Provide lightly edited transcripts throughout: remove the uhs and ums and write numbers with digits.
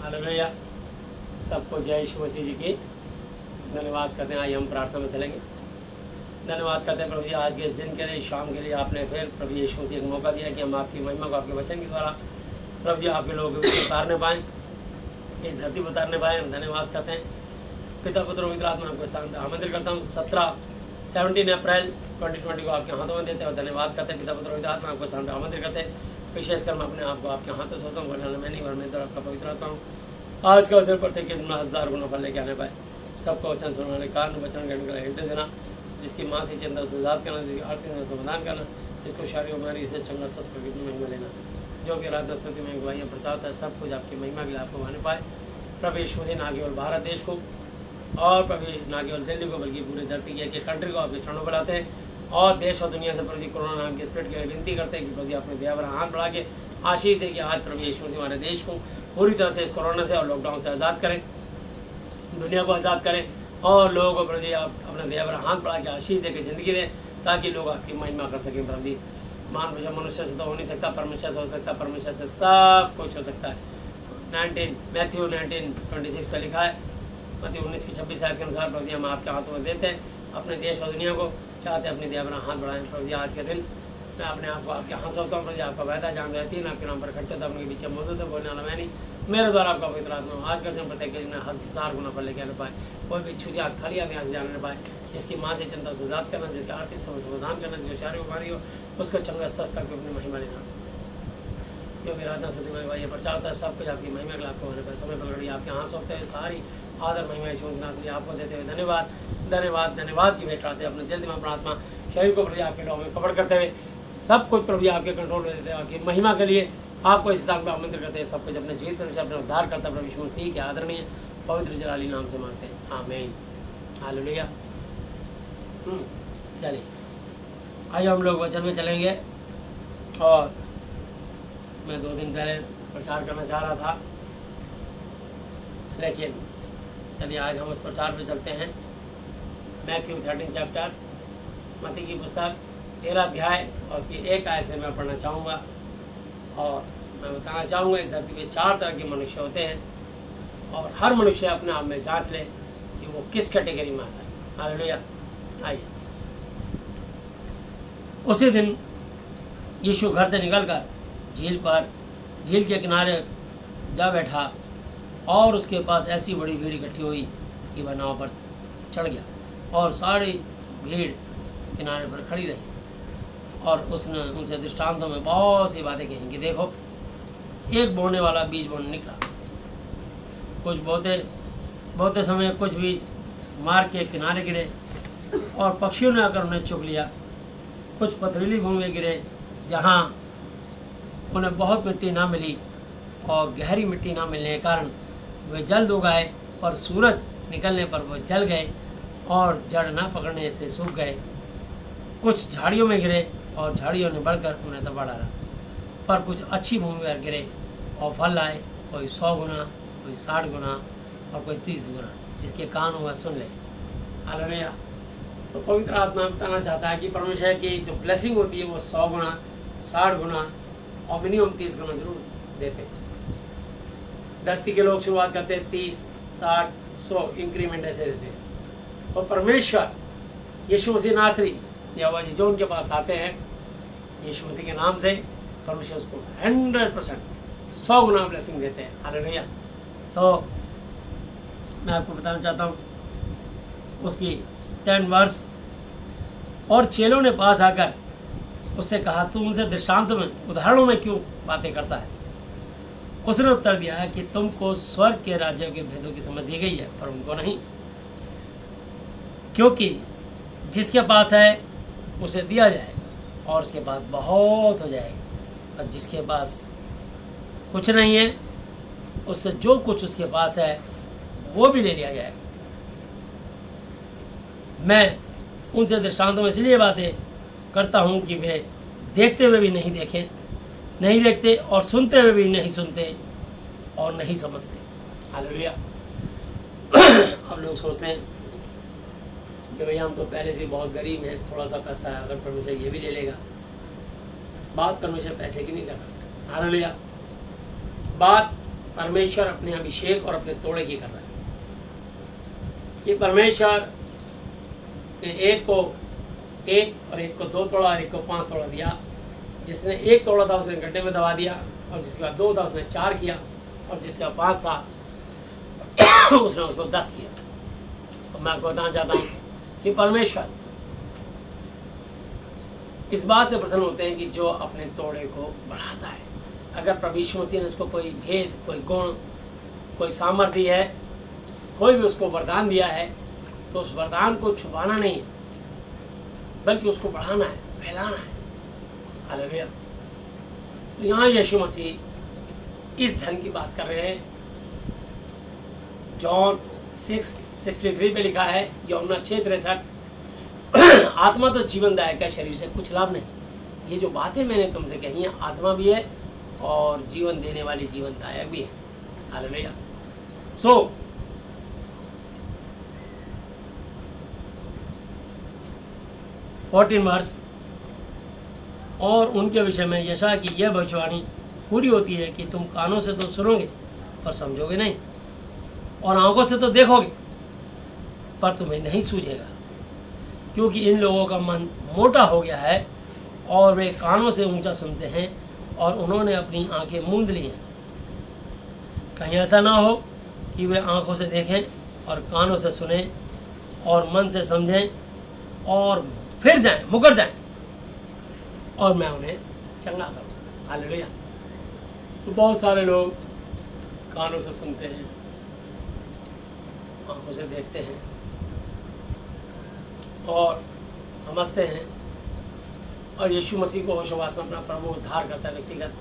Hallelujah. सबको जय यीशु मसीह जी की धन्यवाद करते हैं। आइए हम प्रार्थना में चलेंगे। धन्यवाद करते हैं प्रभु जी आज के इस दिन के लिए, शाम के लिए आपने फिर प्रभु यीशु मसीह एक मौका दिया कि हम आपकी महिमा को आपके वचन के द्वारा प्रभु जी आपके लोगों को उतारने पाएँ, इस धरती पर उतारने पाएँ। धन्यवाद करते हैं पिता पुत्र पवित्र आत्मा आपको स्थान आमंत्रित करता हूँ। 17 अप्रैल 2020 को आपके हाथों में देते हैं और धन्यवाद करते हैं पिता पुत्र पवित्र आत्मा आपको स्थान आमंत्रित करते हैं। विशेषकर मैं अपने आप को आपके हाथों से होता हूँ, बोलने मैं नहीं मैं आपका पवित्र आत्मा हूँ। आज का अवसर पर थे कि 1000 गुना फल लेके आने पाए। सबको वचन सुनाने कान वचन करने के लिए हिंट देना, जिसकी मानसिक चिंता उसे आजाद करना, जिसकी आर्थिक समाधान करना, जिसको शारीरिक बीमारी से चंगा स्वस्थ करके अपनी महिमा लेना। जो भी आराधना स्तुति में गवाहियाँ प्रचारता है, सब कुछ आपकी महिमा के लिए आपको माने पाए। प्रभु यीशु मसीह ना केवल भारत देश को और प्रभु ना केवल दिल्ली को बल्कि पूरी धरती की एक कंट्री को आपके चरणों पर लाते हैं और देश और दुनिया से प्रभु कोरोना नाम के स्प्रेड के लिए विनती करते हैं कि प्रभु अपने दया पर हाथ बढ़ा के आशीष दे कि आज प्रभु यीशु मसीह हमारे देश को पूरी तरह से इस कोरोना से और लॉकडाउन से आज़ाद करें, दुनिया को आज़ाद करें और लोगों को प्रभु जी आप अपने दया पर हाथ बढ़ा के आशीष दे के ज़िंदगी दें ताकि लोग आपकी महिमा कर सकें। प्रभु जी मान मनुष्य से तो हो नहीं सकता, परमेश्वर से हो सकता, परमेश्वर से सब कुछ हो सकता है। मैथ्यू 19:26 पर लिखा है, मत्ती 19:26 आयत के अनुसार प्रभु जी हम आपके हाथों में देते हैं अपने देश और दुनिया को, चाहते अपनी दया पर हाथ बढ़ाएं। प्रभु जी आज के दिन मैं अपने आप को आपके हाथ सौंपता हूँ। प्रभु जी आपका वायदा जान रहती है, आपके नाम पर इकट्ठे था अपने पीछे मौजूद है, बोलने वाला मैं नहीं, मेरे द्वारा आपका पवित्र आत्मा आज कल से प्रत्येक दिन 1000 गुना फल लेके आने पाए। कोई भी छुझे हाथ खाली आने आज जाने पाए, जिसकी माँ से चिंता से आजाद करना, जिसका आर्थिक समाधान करना, जिसको शारीरिक बीमारी हो उसको चंगा स्वस्थ करके अपनी महिमा लेना। जो भी आराधना स्तुति में ये प्रचार होता है सब कुछ आपकी महिमा के आपको होने पर समय पकड़ी आपके हाथ सौंपते हुए सारी आदर महिमा यीशु आपको देते हुए धन्यवाद धन्यवाद धन्यवाद की भेंट आते हैं। अपने दिल दिमाग प्रार्थना शरीर को प्रभु आपके डॉ में कवर करते हुए सब कुछ प्रभु आपके कंट्रोल में देते हैं, आपकी महिमा के लिए आपको इस स्थान पर आमंत्रित करते हैं। सब कुछ अपने जीवित में अपने उद्धार करता प्रभु यीशु मसीह के आदरणीय पवित्र जलाली नाम से मांगते हैं, आमीन। हालेलुया। चलिए आइए हम लोग वचन में चलेंगे। और मैं 2 दिन पहले प्रचार करना चाह रहा था, लेकिन चलिए आज हम उस प्रचार पे चलते हैं। मैथ्यू 13 चैप्टर मत्ती की पुस्तक 13 अध्याय और उसकी 1 आयत से मैं पढ़ना चाहूँगा। और मैं बताना चाहूँगा इस धरती पे 4 तरह के मनुष्य होते हैं और हर मनुष्य अपने आप में जांच ले कि वो किस कैटेगरी में आता है। हालेलुया। आइए उसी दिन यीशु घर से निकलकर झील के किनारे जा बैठा और उसके पास ऐसी बड़ी भीड़ इकट्ठी हुई कि वह नाव पर चढ़ गया और सारी भीड़ किनारे पर खड़ी रही। और उसने उनसे दृष्टांतों में बहुत सी बातें कही कि देखो एक बोने वाला बीज बोने निकला, कुछ बोते समय कुछ बीज मार के किनारे गिरे और पक्षियों ने आकर उन्हें चुग लिया। कुछ पथरीली भूमि में गिरे जहाँ उन्हें बहुत मिट्टी ना मिली और गहरी मिट्टी ना मिलने के कारण वे जल्द उगाए और सूरज निकलने पर वो जल गए और जड़ ना पकड़ने से सूख गए। कुछ झाड़ियों में गिरे और झाड़ियों ने बढ़कर उन्हें दबा डाला। पर कुछ अच्छी भूमि पर गिरे और फल लाए, कोई 100 गुना, कोई 60 गुना और कोई 30 गुना। जिसके कान हुआ सुन ले। हालेलुया। तो पवित्र आत्मा बताना चाहता है कि परमेश्वर की जो ब्लेसिंग होती है वो 100 गुना, 60 गुना और मिनिमम 30 गुना जरूर देते हैं। धरती के लोग शुरुआत करते हैं 30, 60, 100 इंक्रीमेंट ऐसे देते हैं। और परमेश्वर यीशु मसीह नासरी यहोवा जी जो उनके पास आते हैं यीशु मसीह के नाम से, परमेश्वर उसको 100% 100 गुना ब्लेसिंग देते हैं। हालेलुया। तो मैं आपको बताना चाहता हूँ उसकी 10 वर्ष। और चेलों ने पास आकर उससे कहा तू उनसे दृष्टांतों में उदाहरणों में क्यों बातें करता है। उसने उत्तर दिया कि तुमको स्वर्ग के राज्यों के भेदों की समझ दी गई है पर उनको नहीं, क्योंकि जिसके पास है उसे दिया जाए और उसके पास बहुत हो जाएगा, और जिसके पास कुछ नहीं है उससे जो कुछ उसके पास है वो भी ले लिया जाएगा। मैं उनसे दृष्टांतों में इसलिए बातें करता हूँ कि वे देखते हुए भी नहीं देखते और सुनते हुए भी नहीं सुनते और नहीं समझते। हालेलुया। अब लोग सोचते हैं कि भैया हम तो पहले से बहुत गरीब हैं, थोड़ा सा पैसा है, अगर परमेश्वर ये भी ले लेगा। बात परमेश्वर पैसे की नहीं कर रहा। हालेलुया। बात परमेश्वर अपने अभिषेक और अपने तोड़े की कर रहा है। ये परमेश्वर ने एक को 1 और एक को 2 तोड़ा और एक को 5 तोड़ा दिया। जिसने 1 तोड़ा था उसने गड्ढे में दबा दिया, और जिसका 2 था उसने 4 किया, और जिसका 5 था उसने उसको 10 किया। तो मैं आपको बताना चाहता हूँ कि परमेश्वर इस बात से प्रसन्न होते हैं कि जो अपने तोड़े को बढ़ाता है। अगर प्रभु यीशु मसीह ने उसको कोई भेद, कोई गुण, कोई सामर्थ्य है, कोई भी उसको वरदान दिया है, तो उस वरदान को छुपाना नहीं है, बल्कि उसको बढ़ाना है, फैलाना है। हालेलुया। तो यहाँ यीशु मसीह इस धन की बात कर रहे हैं। जॉन 6:63 पे लिखा है, यूहन्ना 6:63, आत्मा तो जीवनदायक है, शरीर से कुछ लाभ नहीं। ये जो बातें मैंने तुमसे कही हैं, आत्मा भी है और जीवन देने वाली जीवनदायक भी है। हालेलुया। सो 14 वर्ष, और उनके विषय में यशायाह की यह भविष्यवाणी पूरी होती है कि तुम कानों से तो सुनोगे पर समझोगे नहीं, और आंखों से तो देखोगे पर तुम्हें नहीं सूझेगा, क्योंकि इन लोगों का मन मोटा हो गया है और वे कानों से ऊंचा सुनते हैं और उन्होंने अपनी आंखें मूंद ली हैं। कहीं ऐसा ना हो कि वे आंखों से देखें और कानों से सुनें और मन से समझें और फिर जाएं, मुकर जाएं, और मैं उन्हें चंगा करूँ। हालेलुया। तो बहुत सारे लोग कानों से सुनते हैं, आंखों से देखते हैं और समझते हैं, और यीशु मसीह को होशोवास में अपना प्रभु उद्धार करता है, व्यक्तिगत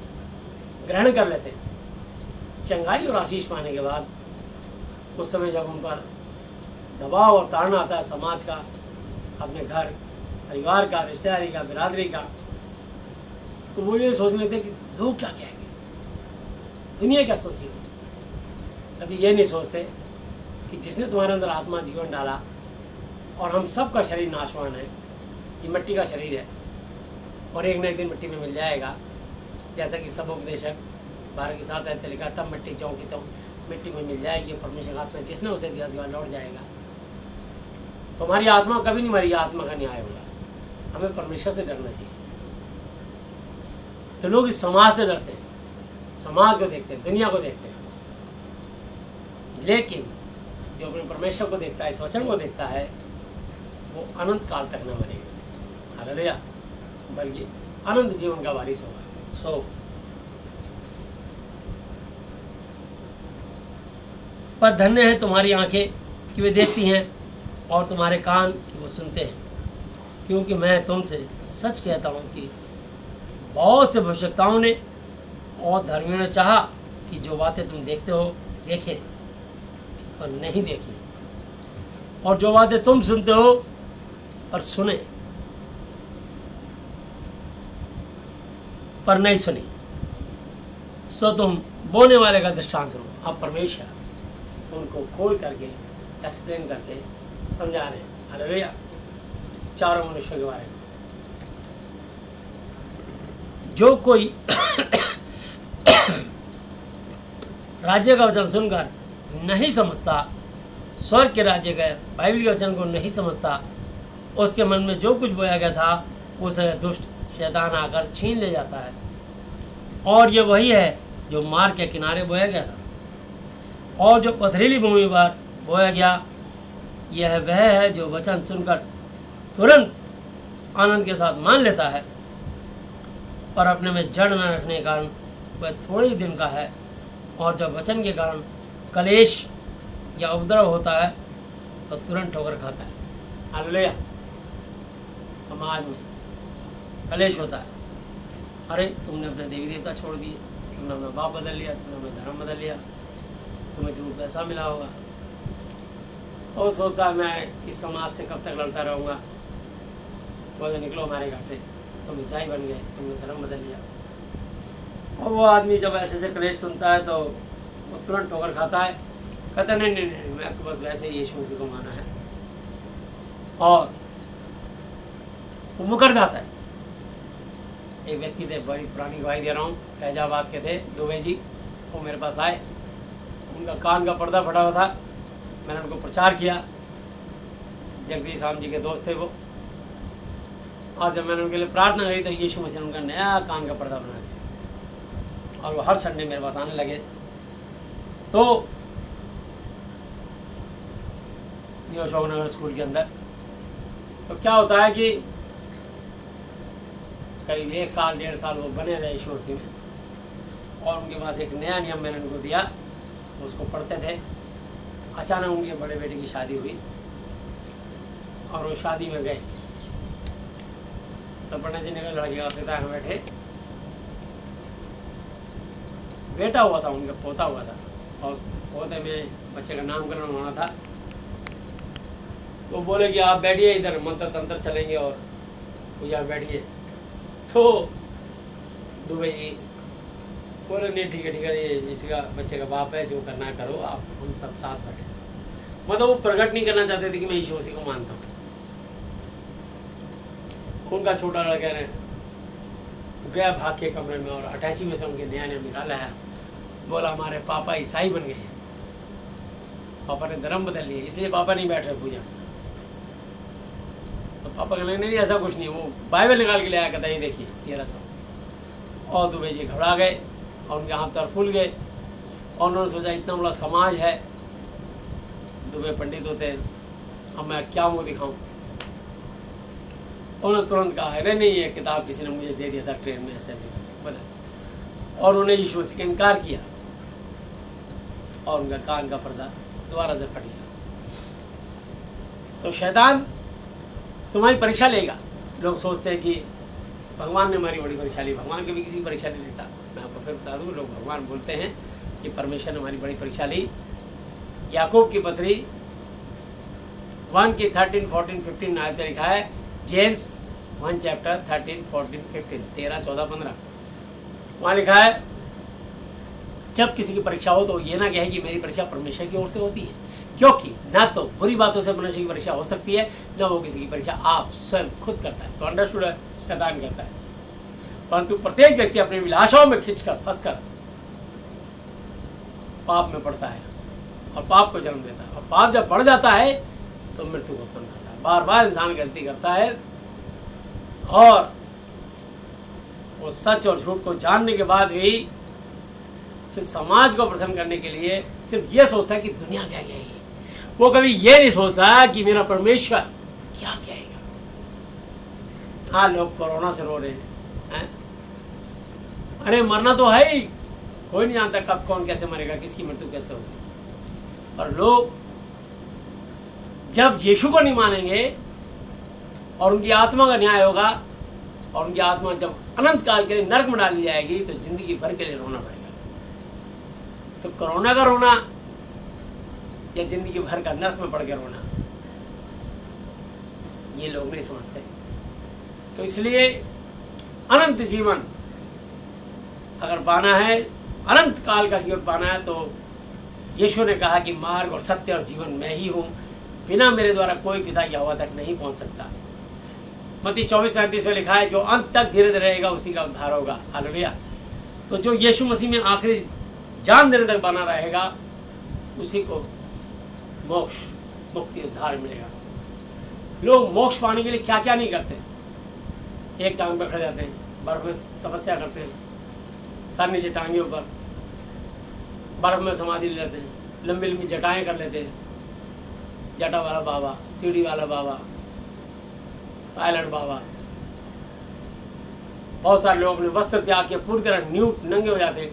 ग्रहण कर लेते हैं। चंगाई और आशीष पाने के बाद उस समय जब उन पर दबाव और ताड़ना आता है समाज का, अपने घर परिवार का, रिश्तेदारी का, बिरादरी का, तो वो ये सोच लेते हैं कि लोग क्या कहेंगे, दुनिया क्या सोचेगी। कभी ये नहीं सोचते कि जिसने तुम्हारे अंदर आत्मा जीवन डाला, और हम सब का शरीर नाशवान है, ये मिट्टी का शरीर है और एक न एक दिन मिट्टी में मिल जाएगा। जैसा कि सब उपदेशक 12 के 7 आयत लिखा, तब मिट्टी चौंकी तो मिट्टी में मिल जाएगी, परमेश्वर का आत्मा जिसने उसे दिया उसका लौट जाएगा। तुम्हारी आत्मा कभी नहीं मरी, आत्मा का न्याय होगा। हमें परमेश्वर से डरना चाहिए। तो लोग इस समाज से डरते हैं, समाज को देखते हैं, दुनिया को देखते हैं, लेकिन जो अपने परमेश्वर को देखता है, इस वचन को देखता है, वो अनंत काल तक न मरेगा। हालेलुया। बल्कि अनंत जीवन का वारिस होगा। सो पर धन्य है तुम्हारी आंखें कि वे देखती हैं और तुम्हारे कान कि वो सुनते हैं, क्योंकि मैं तुमसे सच कहता हूँ कि बहुत से भविष्यवक्ताओं ने और धर्मियों ने चाहा कि जो बातें तुम देखते हो देखें पर नहीं देखी, और जो बातें तुम सुनते हो और सुने पर नहीं सुनी। सो तुम बोने वाले का दृष्टांत सुनो। अब परमेश्वर उनको खोल करके एक्सप्लेन करके समझा रहे हैं। हालेलुया। चारों मनुष्यों के बारे में, जो कोई राज्य का वचन सुनकर नहीं समझता, स्वर्ग के राज्य का बाइबल के वचन को नहीं समझता, उसके मन में जो कुछ बोया गया था उसे दुष्ट शैतान आकर छीन ले जाता है। और ये वही है जो मार्ग के किनारे बोया गया था, और जो पथरीली भूमि पर बोया गया, यह वह है जो वचन सुनकर तुरंत आनंद के साथ मान लेता है, पर अपने में जड़ न रखने के कारण वह थोड़े ही दिन का है, और जब वचन के कारण कलेश या उपद्रव होता है तो तुरंत ठोकर खाता है। हालेलुया। समाज में कलेश होता है, अरे तुमने अपने देवी देवता छोड़ दिए, तुमने अपना बाप बदल लिया, तुमने अपना धर्म बदल लिया, तुम्हें जो पैसा मिला होगा, और सोचता है मैं इस समाज से कब तक लड़ता रहूँगा, बोले निकलो हमारे घर से, तुम ईसाई बन गए, तुमने धर्म बदल लिया। और वो आदमी जब ऐसे क्लेश सुनता है तो वो तुरंत ठोकर खाता है, कहता नहीं नहीं नहीं, मैं तो बस वैसे ही यीशु मसीह को माना है, और वो मुकर जाता है। एक व्यक्ति थे, बड़ी पुरानी गवाही दे रहा हूँ, फैजाबाद के थे, दुबे जी, वो मेरे पास आए, उनका कान का पर्दा फटा हुआ था, मैंने उनको प्रचार किया। जगदीश राम जी के दोस्त थे वो, और जब मैंने उनके लिए प्रार्थना करी तो यीशु मसीह ने उनका नया कान का पर्दा बना दिया और वो हर संडे मेरे पास आने लगे। तो न्यू अशोकनगर स्कूल के अंदर तो क्या होता है कि करीब 1 साल 1.5 साल वो बने रहे यीशु मसीह में, और उनके पास एक नया नियम मैंने उनको दिया, उसको पढ़ते थे। अचानक उनके बड़े बेटे की शादी हुई और वो शादी में गए, तो पंडित जी ने कहा लड़के का पिता यहाँ बैठे, बेटा हुआ था उनका, पोता हुआ था, और पोते में बच्चे का नामकरण होना था। तो बोले कि आप बैठिए इधर, मंत्र तंत्र चलेंगे और पूजा बैठिए। तो दुबई जी बोले नहीं ठीक है ये जिसका बच्चे का बाप है, जो करना है करो, आप हम सब साथ बैठे। मतलब वो प्रकट नहीं करना चाहते थे कि मैं यीशु मसीह को मानता हूँ। उनका छोटा लड़का ने गया भाग के कमरे में और अटैची में से उनके नया नया निकाला है, बोला हमारे पापा ईसाई बन गए हैं, पापा ने धर्म बदल लिया, इसलिए पापा नहीं बैठ रहे पूजा। तो पापा कहने नहीं ऐसा कुछ नहीं, वो बाइबल निकाल के ले आया, कहता ये देखिए 13 साल। और दुबई जी घबरा गए और उनके हाथ पैर फूल गए, और उन्होंने सोचा इतना बड़ा समाज है, दुबई पंडित होते हैं, अब मैं क्या मुँह दिखाऊं। उन्होंने तुरंत कहा है नहीं ये किताब किसी ने मुझे दे दिया था ट्रेन में, ऐसे ऐसे बता, और उन्होंने यीशु मसीह का इनकार किया और उनका कान का पर्दा दोबारा से फट गया। तो शैतान तुम्हारी परीक्षा लेगा। लोग सोचते हैं कि भगवान ने हमारी बड़ी परीक्षा ली, भगवान कभी किसी की परीक्षा नहीं लेता। मैं आपको फिर बता दूँ, लोग भगवान बोलते हैं कि परमेश्वर ने हमारी बड़ी परीक्षा ली। याकूब की पत्री 1 की 13, 14, 15 आयत में लिखा है, जेम्स 1 चैप्टर 13, 14, 15, 13, 14, 15 वहाँ लिखा है जब किसी की परीक्षा हो तो ये ना कहे कि मेरी परीक्षा परमेश्वर की ओर से होती है, क्योंकि ना तो बुरी बातों से मनुष्य की परीक्षा हो सकती है, न वो किसी की परीक्षा आप स्वयं खुद करता है। तो अंडरस्टूड है, शैतान करता है, परंतु प्रत्येक व्यक्ति अपनी विलासाओं में खिंचकर फंसकर पाप में पड़ता है और पाप को जन्म देता है, और पाप जब बढ़ जाता है तो मृत्यु को उत्पन्न करता है। बार बार इंसान गलती करता है और वो सच और झूठ को जानने के बाद भी सिर्फ समाज को प्रसन्न करने के लिए सिर्फ ये सोचता है कि दुनिया क्या कहेगी। वो कभी ये नहीं सोचता कि मेरा परमेश्वर क्या कहेगा। हाँ, लोग कोरोना से रो रहे हैं, अरे मरना तो है ही, कोई नहीं जानता कब कौन कैसे मरेगा, किसकी मृत्यु कैसे होगी। और लोग जब यीशु को नहीं मानेंगे और उनकी आत्मा का न्याय होगा और उनकी आत्मा जब अनंत काल के लिए नरक में डाल दी जाएगी तो जिंदगी भर के लिए रोना पड़ेगा। तो कोरोना का रोना या जिंदगी भर का नरक में पड़ के रोना, ये लोग नहीं समझते। तो इसलिए अनंत जीवन अगर पाना है, अनंत काल का जीवन पाना है, तो यीशु ने कहा कि मार्ग और सत्य और जीवन मैं ही हूँ, बिना मेरे द्वारा कोई पिता यहोवा तक नहीं पहुँच सकता। मत्ती 24:35 में लिखा है, जो अंत तक धीरे रहेगा उसी का उद्धार होगा। हालेलुया। तो जो यीशु मसीह में आखिरी जान देने तक बना रहेगा उसी को मोक्ष, मुक्ति, उद्धार मिलेगा। लोग मोक्ष पाने के लिए क्या क्या नहीं करते। एक टांग पर खड़े जाते हैं, बर्फ में तपस्या करते हैं, सर नीचे टांगे ऊपर, बर्फ में समाधि ले लेते हैं, लंबी लंबी जटाएं कर लेते हैं, जटा वाला बाबा, सीढ़ी वाला बाबा, पायलट बाबा। बहुत सारे लोग अपने वस्त्र त्याग के पूरी तरह न्यूट नंगे हो जाते हैं।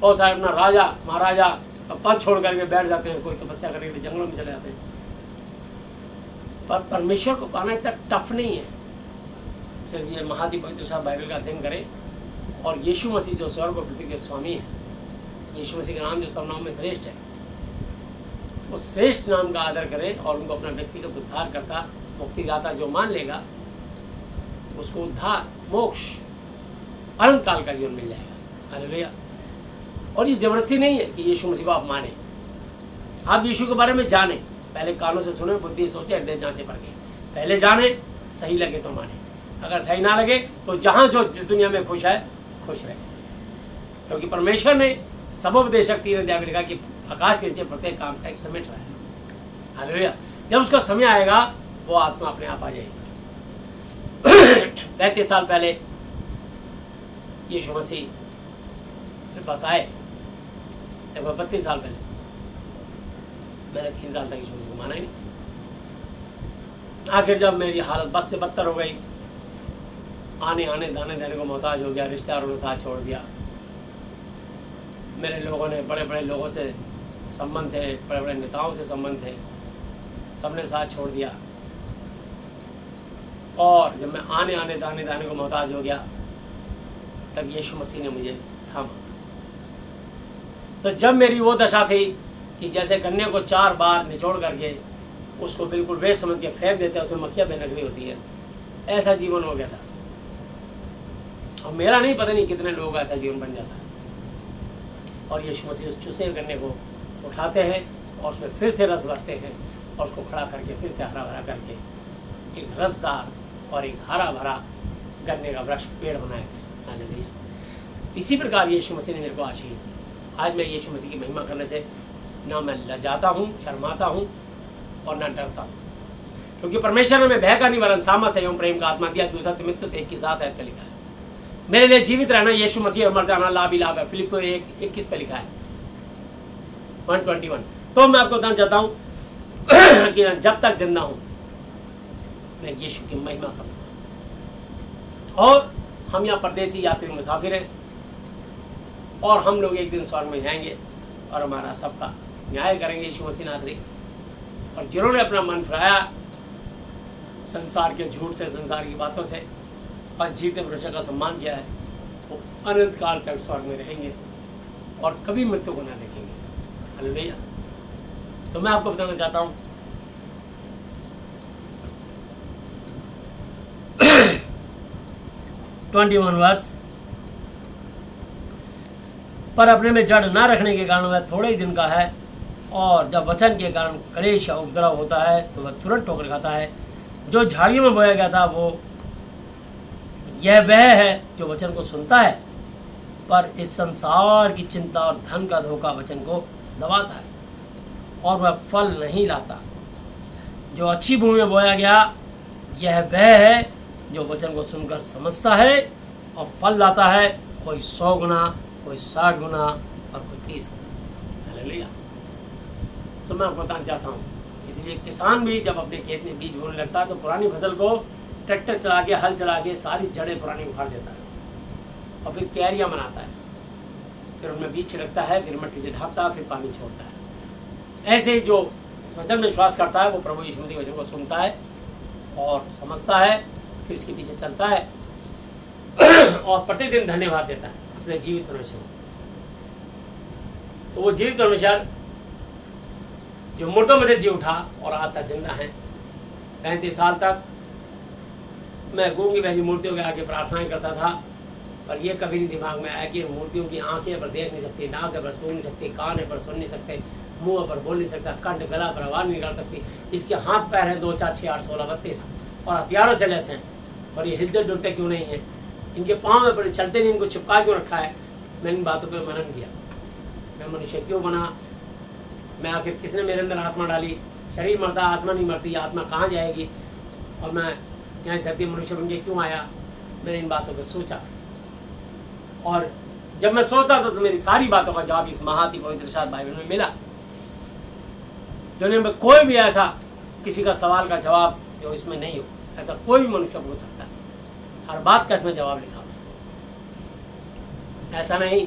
बहुत सारे अपना राजा महाराजा का पद छोड़ करके बैठ जाते हैं, कोई तपस्या करने के लिए जंगलों में चले जाते हैं। पर परमेश्वर को पाना इतना टफ नहीं है। सिर्फ ये महादीप पवित्र साहब बाइबल का अध्ययन करें और यीशु मसीह जो स्वर्ग और पृथ्वी के स्वामी है, यीशु मसीह का नाम जो सब नाम में श्रेष्ठ है, उस श्रेष्ठ नाम का आदर करें और उनको अपना व्यक्तिगत उद्धार करता, मुक्तिदाता जो मान लेगा उसको उद्धार, मोक्ष, अनंत काल का जीवन मिल जाएगा। हालेलुया। और ये जबरदस्ती नहीं है कि यीशु मसीह को आप माने। आप यीशु के बारे में जाने, पहले कानों से सुने, बुद्धि सोचे, हृदय जांचे परखे। पहले जाने, सही लगे तो माने, अगर सही ना लगे तो जहाँ जो जिस दुनिया में खुश है खुश रहे, क्योंकि परमेश्वर ने सबोपदेशक 3 अध्याय में लिखा कि आकाश के नीचे प्रत्येक काम का एक समेट रहा है। हालेलुया। जब उसका समय आएगा वो आत्मा अपने आप आ जाएगी। 35 साल पहले यीशु मसीह मेरे पास आए, लगभग 32 साल पहले। मैंने 3 साल तक यीशु मसीह को माना ही नहीं। आखिर जब मेरी हालत बस से बदतर हो गई, आने दाने देने को मोहताज हो गया, रिश्तेदारों ने साथ छोड़ दिया, मेरे लोगों ने बड़े बड़े लोगों से संबंध थे, बड़े बड़े नेताओं से संबंध थे, सबने साथ छोड़ दिया, और जब मैं आने दाने को मोहताज हो गया तब यीशु मसीह ने मुझे थामा। तो जब मेरी वो दशा थी कि जैसे गन्ने को 4 बार निचोड़ करके उसको बिल्कुल वेस्ट समझ के फेंक देते हैं, उसमें मक्खियाँ बेनकली होती है, ऐसा जीवन हो गया था। और मेरा नहीं, पता नहीं कितने लोगों का ऐसा जीवन बन जाता है। और यीशु मसीह उस चूसे गन्ने को उठाते हैं और उसमें फिर से रस भरते हैं और उसको खड़ा करके फिर से हरा भरा करके एक रसदार और एक हरा भरा गन्ने का वृक्ष पेड़ बनाए थे। हालेलुया। इसी प्रकार यीशु मसीह ने मेरे को आशीष दी। आज मैं यीशु मसीह की महिमा करने से ना मैं लजाता हूँ, शर्माता हूँ और ना डरता हूँ, क्योंकि परमेश्वर ने हमें भय का नहीं वरन सामर्थ एवं प्रेम का आत्मा दिया। 2 तिमुथियुस 1:7 पे लिखा है। मेरे लिए जीवित रहना यीशु मसीह और मर जाना लाभ ही लाभ है। फिलिप्पो 1:21 पे लिखा है, 1:21। तो मैं आपको बताना चाहता हूँ कि जब तक जिंदा हूँ मैं यीशु की महिमा करूँगा। और हम यहाँ परदेसी यात्री मुसाफिर हैं और हम लोग एक दिन स्वर्ग में जाएंगे और हमारा सबका न्याय करेंगे यीशु मसीह नासरी। और जिन्होंने अपना मन फिराया संसार के झूठ से, संसार की बातों से, और जीते मनुष्य का सम्मान किया है, वो अनंत काल तक स्वर्ग में रहेंगे और कभी मृत्यु को ना देखेंगे। हालेलुया। तो मैं आपको बताना चाहता हूँ 21 वर्ष, पर अपने में जड़ ना रखने के कारण वह थोड़े ही दिन का है, और जब वचन के कारण क्लेश या उपद्रव होता है तो वह तुरंत ठोकर खाता है। जो झाड़ियों में बोया गया था वो वह है जो वचन को सुनता है, पर इस संसार की चिंता और धन का धोखा वचन को दबाता है और वह फल नहीं लाता। जो अच्छी भूमि में बोया गया वह है जो वचन को सुनकर समझता है और फल लाता है, कोई 100 गुना, कोई 60 गुना और कोई 30 गुना। हालेलुया। सो मैं आपको बताना चाहता हूँ, इसलिए किसान भी जब अपने खेत में बीज बोने लगता है तो पुरानी फसल को ट्रैक्टर चला के, हल चला के सारी जड़ें पुरानी उखाड़ देता है और फिर क्यारियाँ बनाता है, फिर उनमें बीज छिड़कता है, फिर मिट्टी से ढापता है, फिर पानी छोड़ता है। ऐसे ही जो इस वचन में विश्वास करता है वो प्रभु यीशु मसीह के वचन को सुनता है और समझता है, फिर इसके पीछे चलता है और प्रतिदिन धन्यवाद देता है अपने जीवित परमेश्वर को। तो वो जीवित परमेश्वर जो मुर्दों में से जी उठा और आज तक जिंदा है। 35 साल तक मैं गूंगी बहरी मूर्तियों के आगे प्रार्थनाएं करता था, पर यह कभी नहीं दिमाग में आया कि मूर्तियों की आंखें पर देख नहीं सकती, नाक पर सूंघ नहीं सकती, कान पर सुन नहीं सकते, मुंह पर बोल नहीं सकता, कंठ गला पर आवाज नहीं निकाल सकती। इसके हाथ पैर हैं 2 4 6 8 16 32 और हथियारों से लैस हैं, और ये हिलते डुलते क्यों नहीं हैं, इनके पाँव में बड़े चलते नहीं, इनको चिपका क्यों रखा है। मैंने इन बातों पर मनन किया, मैं मनुष्य क्यों बना, मैं आखिर किसने मेरे अंदर आत्मा डाली, शरीर मरता आत्मा नहीं मरती, आत्मा कहाँ जाएगी, और मैं यहाँ इस धरती मनुष्य बन के क्यों आया। मैंने इन बातों पर सोचा और जब मैं सोचता था तो मेरी सारी बातों का जवाब इस महाति पवित्र शास्त्र बाइबल में मिला। दुनिया में कोई भी ऐसा किसी का सवाल का जवाब जो इसमें नहीं हो, ऐसा कोई भी मनुष्य हो सकता है, हर बात का इसमें जवाब लिखा हुआ। ऐसा नहीं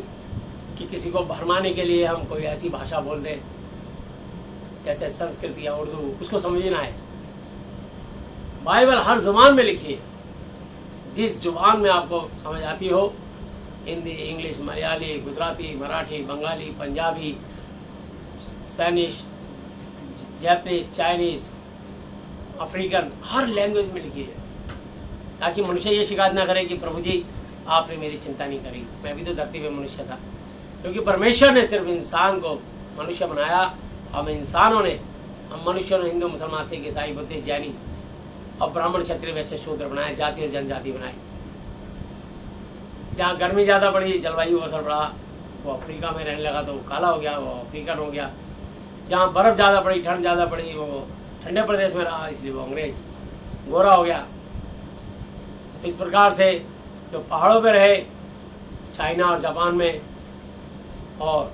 कि किसी को भरमाने के लिए हम कोई ऐसी भाषा बोल दें जैसे संस्कृत या उर्दू, उसको समझ ना आए। बाइबल हर जुबान में लिखी है, जिस जुबान में आपको समझ आती हो, Hindi, English, Malayali, Gujarati, Marathi, Bengali, Punjabi, Spanish, Japanese, Chinese, African, हर लैंग्वेज में लिखी है, ताकि मनुष्य ये शिकायत ना करे कि प्रभु जी आपने मेरी चिंता नहीं करी, मैं भी तो धरती पे मनुष्य था। क्योंकि परमेश्वर ने सिर्फ इंसान को मनुष्य बनाया, हम इंसानों ने, हम मनुष्यों ने हिंदू, मुसलमान, सिख, ईसाई, बुद्धिस्ट, जैनी और ब्राह्मण, क्षत्रिय, वैश्य, शूद्र बनाए, जाति और जनजाति बनाई। जहाँ गर्मी ज़्यादा बढ़ी, जलवायु असर बढ़ा, वो अफ्रीका में रहने लगा तो वो काला हो गया, वो अफ्रीकन हो गया। जहाँ बर्फ़ ज़्यादा पड़ी, ठंड ज़्यादा पड़ी, वो ठंडे प्रदेश में रहा, इसलिए वो अंग्रेज गोरा हो गया। इस प्रकार से जो पहाड़ों पे रहे, चाइना और जापान में, और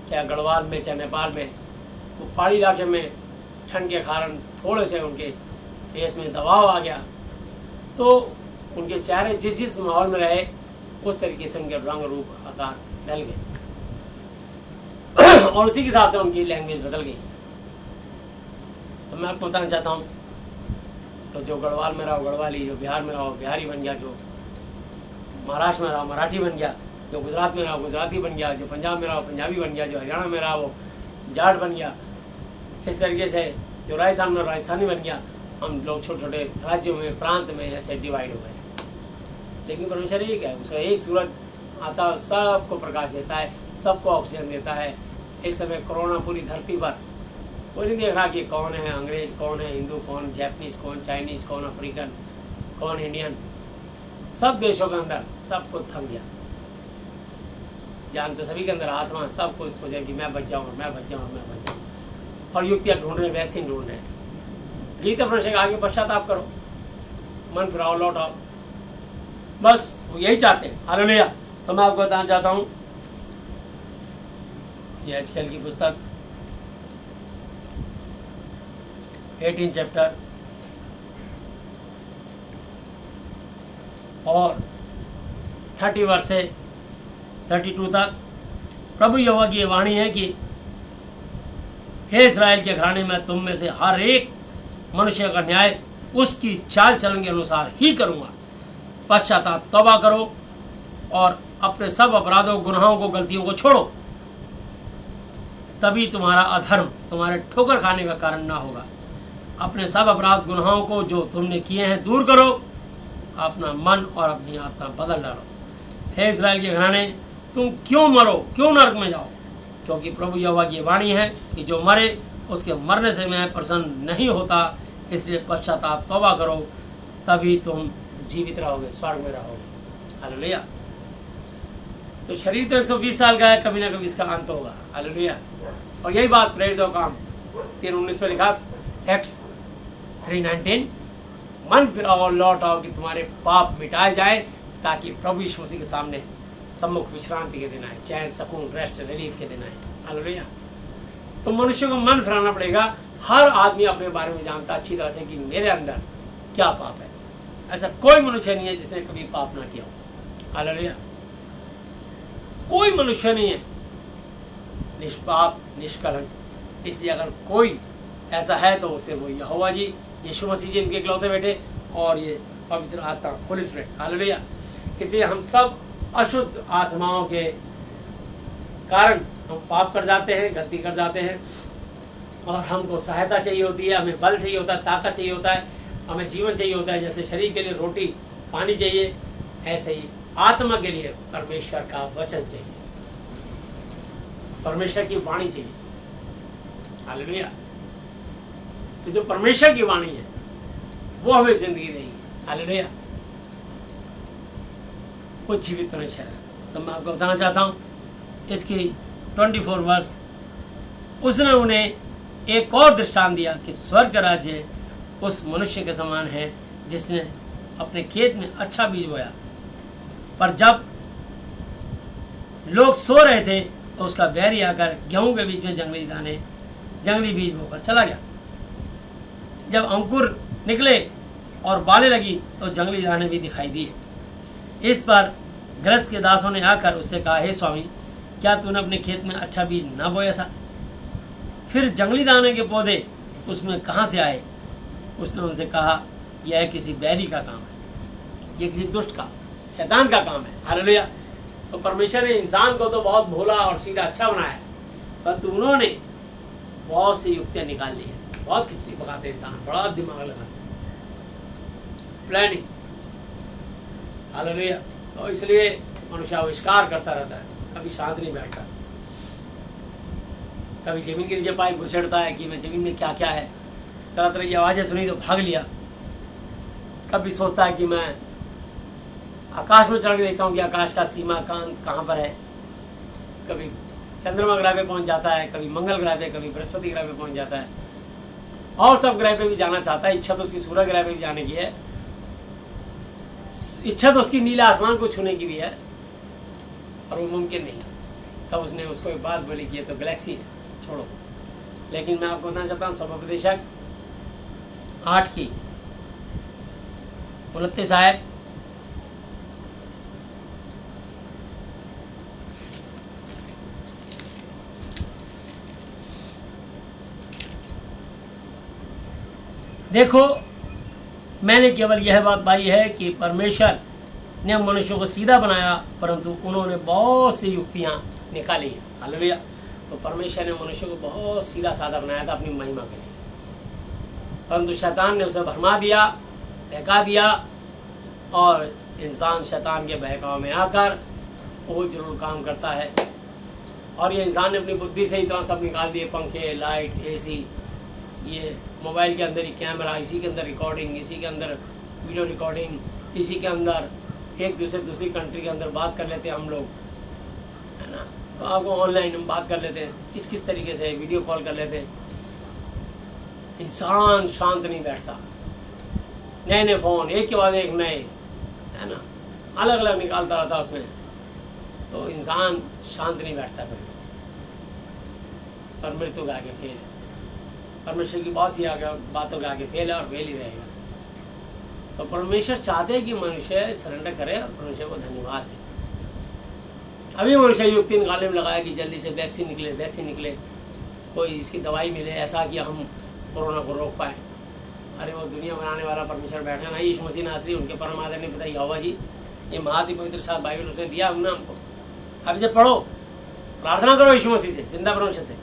चाहे गढ़वाल में चाहे नेपाल में, वो पहाड़ी इलाके में ठंड के कारण थोड़े से उनके फेस में दबाव आ गया, तो उनके चेहरे जिस माहौल में रहे उस तरीके से उनके रंग रूप आकार ढल गए और उसी के हिसाब से उनकी लैंग्वेज बदल गई। तो मैं आपको बताना चाहता हूँ, तो जो गढ़वाल में रहा वो गढ़वाली, जो बिहार में रहा वो बिहारी बन गया, जो महाराष्ट्र में रहा मराठी बन गया, जो गुजरात में रहा वो गुजराती बन गया, जो पंजाब में रहा वो पंजाबी बन गया, जो हरियाणा में रहा वो जाट बन गया। इस तरीके से जो राजस्थान में राजस्थानी बन गया। हम लोग छोटे छोटे राज्यों में, प्रांत में ऐसे डिवाइड हो गए। लेकिन परमेश्वर एक है, उसका एक सूरज आता है, सबको प्रकाश देता है, सबको ऑक्सीजन देता है। इस समय कोरोना पूरी धरती पर कोई नहीं देख रहा कि कौन है अंग्रेज, कौन है हिंदू, कौन जापानीज, कौन चाइनीज़, कौन अफ्रीकन, कौन इंडियन। सब देशों के अंदर सबको थम गया। जान तो सभी के अंदर आत्मा, सबको सोचा कि मैं बच जाऊँ, मैं बच जाऊँ, मैं बच जाऊँ, और युक्तियाँ ढूंढ रहे, वैसे ही ढूंढ रहे। जीते परमेश्वर के आगे पश्चाताप करो, मन फिराओ, लौट आओ, बस वो यही चाहते हैं। हालेलुया। तो मैं आपको बताना चाहता हूँ, ये एचकेएल की पुस्तक 18 चैप्टर और 30 वर्ष से 32 तक प्रभु यहोवा की ये वाणी है कि हे इस्राएल के घराने में तुम में से हर एक मनुष्य का न्याय उसकी चाल चलन के अनुसार ही करूँगा। पश्चाताप तौबा करो और अपने सब अपराधों, गुनाहों को, गलतियों को छोड़ो, तभी तुम्हारा अधर्म तुम्हारे ठोकर खाने का कारण ना होगा। अपने सब अपराध, गुनाहों को जो तुमने किए हैं दूर करो, अपना मन और अपनी आत्मा बदल डालो। हे इस्राएल के घराने, तुम क्यों मरो, क्यों नरक में जाओ? क्योंकि प्रभु यहोवा की वाणी है कि जो मरे उसके मरने से मैं प्रसन्न नहीं होता। इसलिए पश्चाताप तौबा करो, तभी तुम जीवित रहोगे, स्वर्ग में रहोगे। हालेलुया। तो शरीर तो 120 साल का है, कभी ना कभी इसका अंत होगा। हालेलुया। और यही बात प्रेरितों का काम 3:19 में लिखा, एक्ट्स 3:19, मन फिराओ और लौट आओ कि तुम्हारे पाप मिटाए जाए, ताकि प्रभु यीशु मसीह के सामने सम्मुख विश्रांति के दिन आए, चैन, सुकून, रेस्ट, रिलीफ के दिन आए। हालेलुया। तो मनुष्य को मन फिराना पड़ेगा। हर आदमी अपने बारे में जानता अच्छी तरह से कि मेरे अंदर क्या पाप है। ऐसा कोई मनुष्य नहीं है जिसने कभी पाप ना किया हो। हालेलुया। कोई मनुष्य नहीं है निष्पाप, निष्कलंक। इसलिए अगर कोई ऐसा है तो उसे वो यहोवा जी, यीशु मसीह जी, इनके इकलौते बेटे, और ये पवित्र आत्मा, होली स्पिरिट। हालेलुया। इसलिए हम सब अशुद्ध आत्माओं के कारण हम पाप कर जाते हैं, गलती कर जाते हैं, और हमको सहायता चाहिए होती है, हमें बल चाहिए होता है, ताकत चाहिए होता है, हमें जीवन चाहिए होता है। जैसे शरीर के लिए रोटी पानी चाहिए, ऐसे ही आत्मा के लिए परमेश्वर का वचन चाहिए, परमेश्वर की वाणी चाहिए। हालेलुया। तो जो परमेश्वर की वाणी है वो हमें जिंदगी देगी। हालेलुया। वो जीवित परमेश्वर है। तो मैं आपको बताना चाहता हूँ इसकी 24 वर्ष उसने उन्हें एक और दृष्टांत दिया कि स्वर्ग का राज्य उस मनुष्य के समान है जिसने अपने खेत में अच्छा बीज बोया, पर जब लोग सो रहे थे तो उसका बैरी आकर गेहूं के बीच में जंगली बीज बोकर चला गया। जब अंकुर निकले और बालें लगी तो जंगली दाने भी दिखाई दिए। इस पर गृहस्थ के दासों ने आकर उससे कहा, हे स्वामी, क्या तूने अपने खेत में अच्छा बीज ना बोया था? फिर जंगली दाने के पौधे उसमें कहाँ से आए? उसने उनसे कहा, यह किसी बैरी का काम है, यह किसी दुष्ट का, शैतान का काम है। हालेलुया। तो परमेश्वर ने इंसान को तो बहुत भोला और सीधा अच्छा बनाया है, परंतु उन्होंने बहुत सी युक्तियाँ निकाल ली हैं। बहुत खिचड़ी पकाते इंसान, बड़ा दिमाग लगाते, प्लानिंग। हालेलुया। तो इसलिए मनुष्य आविष्कार करता रहता है, कभी शांत नहीं बैठता, कभी जमीन के नीचे पाइप घुसेड़ता है कि मैं जमीन में क्या क्या है, तरह तरह की आवाज़ें सुनी तो भाग लिया। कभी सोचता है कि मैं आकाश में चढ़ के देखता हूँ कि आकाश का सीमा कांत कहाँ पर है। कभी चंद्रमा ग्रह पे पहुंच जाता है, कभी मंगल ग्रह पे, कभी बृहस्पति ग्रह पे पहुंच जाता है, और सब ग्रह पे भी जाना चाहता है। इच्छा तो उसकी सूर्य ग्रह पे भी जाने की है, इच्छा तो उसकी नीला आसमान को छूने की भी है, और वो मुमकिन नहीं। तब उसने उसको एक बात बोली कि ये तो गैलेक्सी है, छोड़ो। लेकिन मैं आपको बताना चाहता हूँ सर्वोपदेशक 8 की 29 आयत, देखो मैंने केवल यह बात पाई है कि परमेश्वर ने मनुष्य को सीधा बनाया, परंतु उन्होंने बहुत सी युक्तियाँ निकाली हैं। हालेलुया। तो परमेश्वर ने मनुष्य को बहुत सीधा साधा बनाया था अपनी महिमा के लिए, परंतु शैतान ने उसे भरमा दिया, बहका दिया, और इंसान शैतान के बहकाव में आकर वो जरूर काम करता है। और ये इंसान ने अपनी बुद्धि से इतना सब निकाल दिए, पंखे, लाइट, एसी, ये मोबाइल के अंदर ही कैमरा, इसी के अंदर रिकॉर्डिंग, इसी के अंदर वीडियो रिकॉर्डिंग, इसी के अंदर एक दूसरी कंट्री के अंदर बात कर लेते हैं हम लोग, है ना। तो आपको ऑनलाइन हम बात कर लेते हैं, किस तरीके से वीडियो कॉल कर लेते हैं। इंसान शांत नहीं बैठता, नए नए फ़ोन एक के बाद एक नए, है ना, अलग अलग निकालता रहता उसमें। तो इंसान शांत नहीं बैठता फिर, पर मृत्यु के आगे फेल है, परमेश्वर की बहुत सी बातों के आगे फेल है और फेल ही रहेगा। तो परमेश्वर चाहते हैं कि मनुष्य सरेंडर करे और परमेश्वर को धन्यवाद दे। अभी मनुष्य युक्ति निकालने में लगाया कि जल्दी से वैक्सीन निकले, कोई इसकी दवाई मिले, ऐसा कि हम कोरोना को रोक पाए। अरे वो दुनिया बनाने वाला परमेश्वर बैठा ना, यीशु मसीह नासरी उनके परम आदरणीय पिता यहोवा जी, ये महाति पवित्र साथ बाइबल उसने दिया हमने हमको। अब इसे पढ़ो, प्रार्थना करो यीशु मसीह से, जिंदा परमेश्वर से,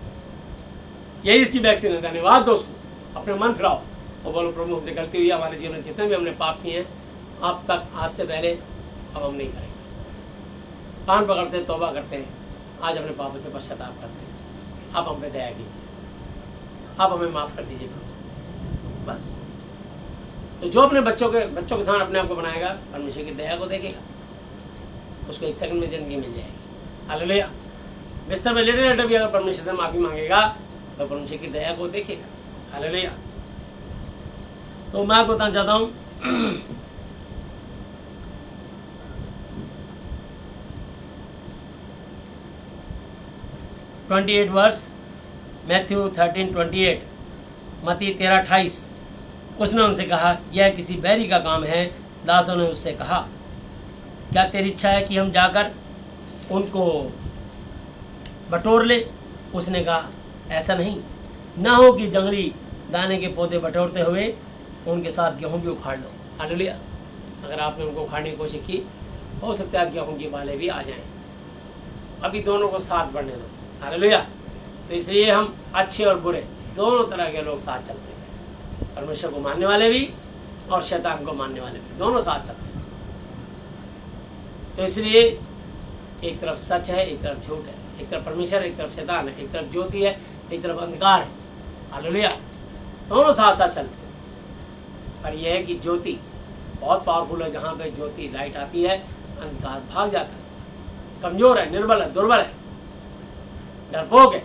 यही इसकी वैक्सीन है। धन्यवाद दो उसको, अपने मन फिराओ और बोलो प्रभु हमसे गलती हुई, हमारे जीवन में जितने भी हमने पाप किए हैं अब तक, आज से पहले, अब हम नहीं करेंगे। कान पकड़ते हैं, तौबा करते हैं, आज अपने पापों से पश्चाताप करते हैं। आप हम पे दया कीजिए, आप हमें माफ़ कर दीजिए प्रभु, बस। तो जो अपने बच्चों के साथ अपने आप को बनाएगा, परमेश्वर की दया को देखेगा, उसको 1 सेकंड में ज़िंदगी मिल जाएगी। हालेलुया। बिस्तर में लेटे लेटे भी अगर परमेश्वर से माफ़ी मांगेगा तो परमेश्वर की दया को देखेगा। हालेलुया। तो मैं आपको बताना चाहता हूँ 28 वर्ष, मैथ्यू 13:28, मत्ती 13:28। उसने उनसे कहा, यह किसी बैरी का काम है। दासों ने उससे कहा, क्या तेरी इच्छा है कि हम जाकर उनको बटोर ले? उसने कहा, ऐसा नहीं, ना हो कि जंगली दाने के पौधे बटोरते हुए उनके साथ गेहूँ भी उखाड़ लो। हालेलुया। अगर आपने उनको उखाड़ने की कोशिश की, हो सकता है गेहूँ के बाले भी आ जाएं। अभी दोनों को साथ बढ़ने दो। हालेलुया। तो इसलिए हम अच्छे और बुरे दोनों तरह के लोग साथ चलते हैं, परमेश्वर को मानने वाले भी और शैतान को मानने वाले भी, दोनों साथ चलते हैं। तो इसलिए एक तरफ सच है, एक तरफ झूठ है, एक तरफ परमेश्वर, एक तरफ शैतान है, एक तरफ ज्योति है, एक तरफ अंधकार है। हालेलुया। दोनों साथ साथ चलते हैं। पर यह है कि ज्योति बहुत पावरफुल है, जहाँ पे ज्योति लाइट आती है अंधकार भाग जाता है। कमजोर है, निर्बल है, दुर्बल है, डरपोक है,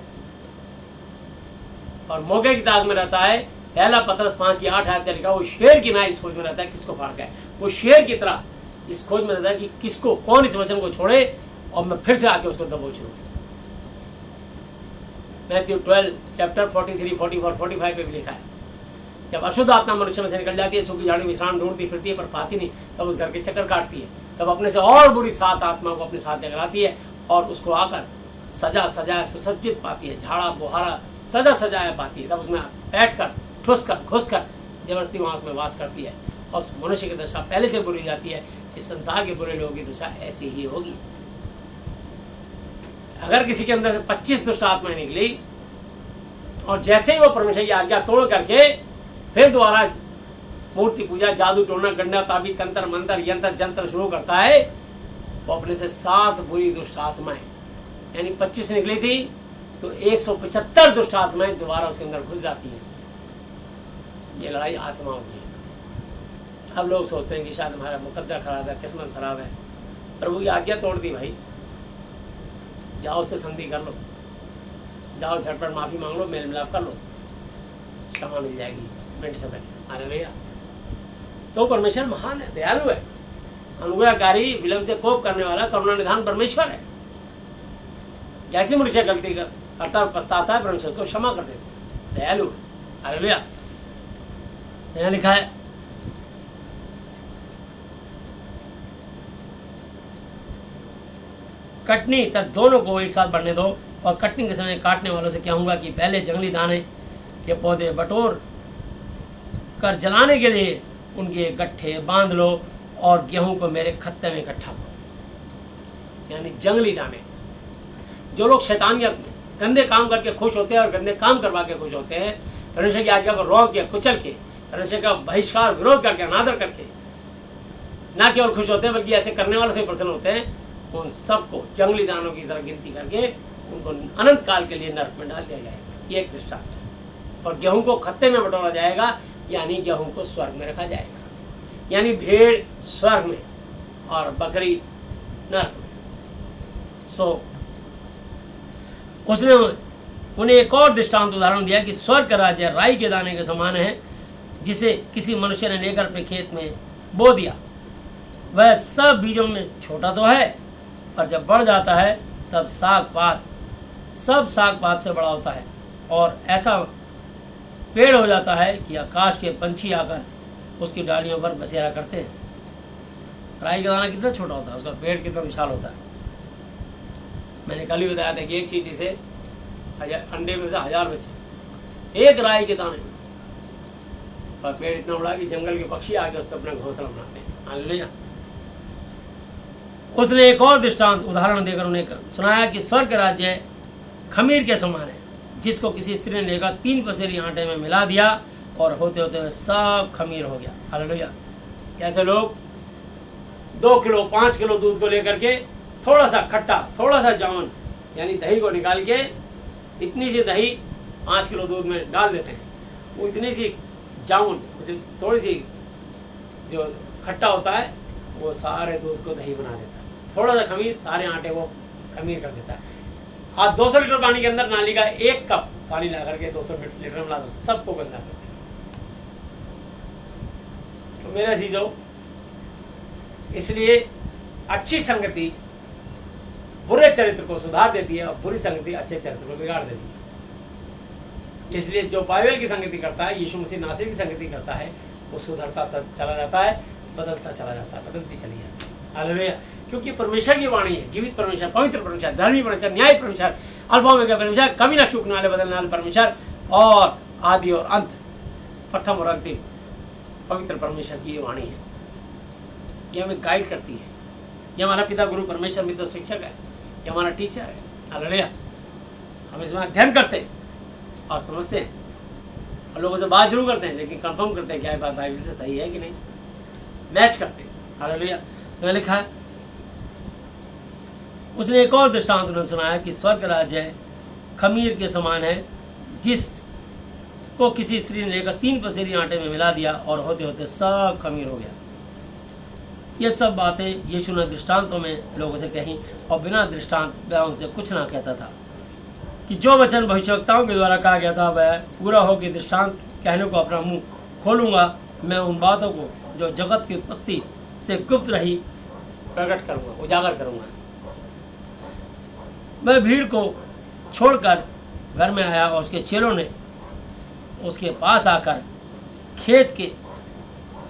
और मौके की ताक में रहता है। पहला पतरस 5:8 आयत में लिखा, वो शेर की ना इस खोज में रहता है किसको फाड़ के। वो शेर की तरह इस खोज में रहता है कि किसको, कौन इस वचन को छोड़े और मैं फिर से आके उसको दबोच लूं। मैथ्यू 12 चैप्टर 43, 44, 45 पे भी लिखा है, जब अशुद्ध आत्मा मनुष्य में से निकल जाती है, सूखी झाड़ी विश्राम ढूंढती फिरती है पर पाती नहीं, तब उस घर के चक्कर काटती है, तब अपने से और बुरी 7 आत्मा को अपने साथ लेकर आती है और उसको आकर सजा सजाया सुसज्जित पाती है, झाड़ा बुहारा सजा सजाया पाती है, तब उसमें बैठ कर ठुस कर घुस कर जबरदस्ती वहाँ उसमें वास करती है, और उस मनुष्य की दशा पहले से बुरी जाती है। इस संसार के बुरे लोगों की दशा ऐसी ही होगी। अगर किसी के अंदर 25 दुष्ट आत्माएं निकली और जैसे ही वो परमेश्वर की आज्ञा तोड़ करके फिर दोबारा मूर्ति पूजा, जादू टोना, गंडा ताबी, तंत्र मंत्र, यंत्र जंत्र शुरू करता है, वो अपने से 7 बुरी दुष्ट आत्माएं, यानी 25 निकली थी तो 175 दुष्ट आत्माएं दोबारा उसके अंदर घुस जाती हैं। ये लड़ाई आत्माओं की है। अब लोग सोचते हैं कि शायद हमारा मुकद्दर खराब है, किस्मत खराब है। प्रभु की आज्ञा तोड़ दी भाई, जाओ उससे संधि कर लो, जाओ झटपट माफ़ी मांग लो, मेल मिलाप कर लो, क्षमा मिल जाएगी मिनट से पहले। हालेलुया। तो परमेश्वर महान है, दयालु है, अनुग्रहकारी, विलंब से कोप करने वाला, करुणा निधान परमेश्वर है। जैसे मनुष्य गलती करता पछताता है, परमेश्वर को क्षमा कर देते हैं, दयालु है। हालेलुया। यहाँ लिखा है कटनी तक दोनों को एक साथ बढ़ने दो, और कटनी के समय काटने वालों से कहूँगा कि पहले जंगली दाने के पौधे बटोर कर जलाने के लिए उनके गट्ठे बांध लो और गेहूं को मेरे खत्ते में इकट्ठा करो। यानी जंगली दाने, जो लोग शैतानियत में गंदे काम करके खुश होते हैं और गंदे काम करवा के खुश होते हैं, परमेश्वर की आज्ञा को रोक के कुचल के, परमेश्वर का बहिष्कार विरोध करके अनादर करके ना केवल खुश होते हैं बल्कि ऐसे करने वालों से प्रसन्न होते हैं, उन सबको जंगली दानों की तरह गिनती करके उनको अनंत काल के लिए नरक में डाल दिया जाएगा। ये एक दृष्टांत। और गेहूं को खत्ते में बटोरा जाएगा, यानी गेहूं को स्वर्ग में रखा जाएगा, यानी भेड़ स्वर्ग में और बकरी नरक में। सो उसने उन्हें एक और दृष्टांत उदाहरण दिया कि स्वर्ग का राज्य राई के दाने के समान है, जिसे किसी मनुष्य ने लेकर अपने खेत में बो दिया। वह सब बीजों में छोटा तो है, पर जब बढ़ जाता है तब सब साग पात से बड़ा होता है और ऐसा पेड़ हो जाता है कि आकाश के पंछी आकर उसकी डालियों पर बसेरा करते हैं। राई का दाना कितना छोटा होता है, उसका पेड़ कितना विशाल होता है। मैंने कल ही बताया था कि एक चींटी से अंडे में से 1000 बच्चे, एक राई के दाने, और पेड़ इतना बड़ा कि जंगल के पक्षी आके उसको अपना घोंसला बनाते हैं। हालेलुया। उसने एक और दृष्टांत उदाहरण देकर उन्हें सुनाया कि स्वर्ग राज्य खमीर के समान है, जिसको किसी स्त्री ने लेकर 3 पसेरी आटे में मिला दिया और होते होते वह सब खमीर हो गया। हालेलुया। कैसे लोग 2 किलो 5 किलो दूध को लेकर के थोड़ा सा खट्टा, थोड़ा सा जामुन, यानी दही को निकाल के इतनी सी दही 5 किलो दूध में डाल देते हैं, वो इतनी सी जामुन जो थोड़ी सी जो खट्टा होता है वो सारे दूध को दही बना देता है। थोड़ा सा खमीर सारे आटे को खमीर कर देता है। आज 200 लीटर पानी के अंदर नाली का 1 कप पानी ला करके 200 लीटर मिला दो, सबको गंदा कर देगा। तो मेरा चीज़ों, इसलिए अच्छी संगति बुरे चरित्र को सुधार देती है और बुरी संगति अच्छे चरित्र को बिगाड़ देती है। इसलिए जो बाइबल की संगति करता है, यीशु मसीह नासरी की संगति करता है, वो सुधरता चला जाता है, बदलता चला जाता है, बदलती चली जाती है। हालेलुया। क्योंकि परमेश्वर की वाणी है, जीवित परमेश्वर, पवित्र परमेश्वर, धर्मी परमेश्वर, न्याय परमेश्वर, अल्फा ओमेगा परमेश्वर, कभी ना चूकने वाले, बदलने वाले परमेश्वर, और आदि और अंत, प्रथम और अंतिम पवित्र परमेश्वर की ये वाणी है। ये हमें गाइड करती है। ये हमारा पिता गुरु परमेश्वर मित्र शिक्षक है, ये हमारा टीचर है। हालेलुया। हम इसमें अध्ययन करते हैं और समझते हैं और लोगों से बात जरूर करते हैं, लेकिन कंफर्म करते हैं क्या बात बाइबल से सही है कि नहीं, मैच करते हैं। हालेलुया। तो लिखा है, उसने एक और दृष्टांत उन्होंने सुनाया कि स्वर्ग राज्य खमीर के समान है, जिसको किसी स्त्री ने लेकर 3 पसेरी आटे में मिला दिया और होते होते सब खमीर हो गया। ये सब बातें यीशु ने दृष्टांतों में लोगों से कही और बिना दृष्टांत वह उनसे कुछ ना कहता था, कि जो वचन भविष्यवक्ताओं के द्वारा कहा गया था वह पूरा हो कि दृष्टांत कहने को अपना मुंह खोलूँगा। मैं उन बातों को जो जगत की उत्पत्ति से गुप्त रही प्रकट करूँगा, उजागर करूँगा। मैं भीड़ को छोड़कर घर में आया और उसके चेलों ने उसके पास आकर खेत के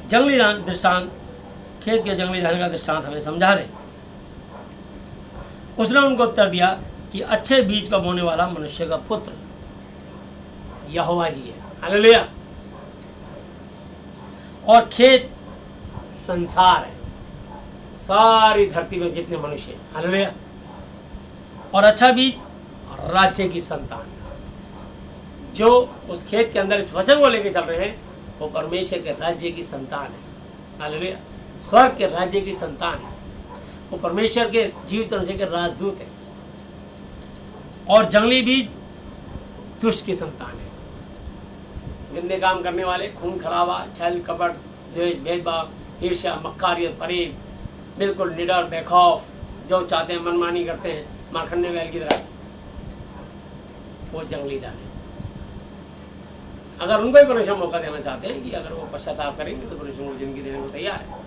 जंगली दाने का दृष्टांत हमें समझा दे। उसने उनको उत्तर दिया कि अच्छे बीज का बोने वाला मनुष्य का पुत्र यहोवा जी है। हालेलुया। और खेत संसार है, सारी धरती में जितने मनुष्य हैं। हालेलुया। और अच्छा बीज राज्य की संतान, जो उस खेत के अंदर इस वचन को लेकर चल रहे हैं, वो परमेश्वर के राज्य की संतान है। हालेलुया। स्वर्ग के राज्य की संतान है, वो परमेश्वर के जीवित मनुष्य के राजदूत है। और जंगली बीज दुष्ट की संतान है, गंदे काम करने वाले, खून खराबा, छल कपट, द्वेष, भेदभाव, ईर्ष्या, मक्कारियत, फरेब, बिल्कुल निडर, बेखौफ, जो चाहते हैं मनमानी करते हैं, मारखंडे बैल की तरह, वो जंगली दाने। अगर उनको भी परमेश्वर मौका देना चाहते हैं कि अगर वो पश्चाताप करेंगे तो परमेश्वर को जिंदगी देने को तैयार है।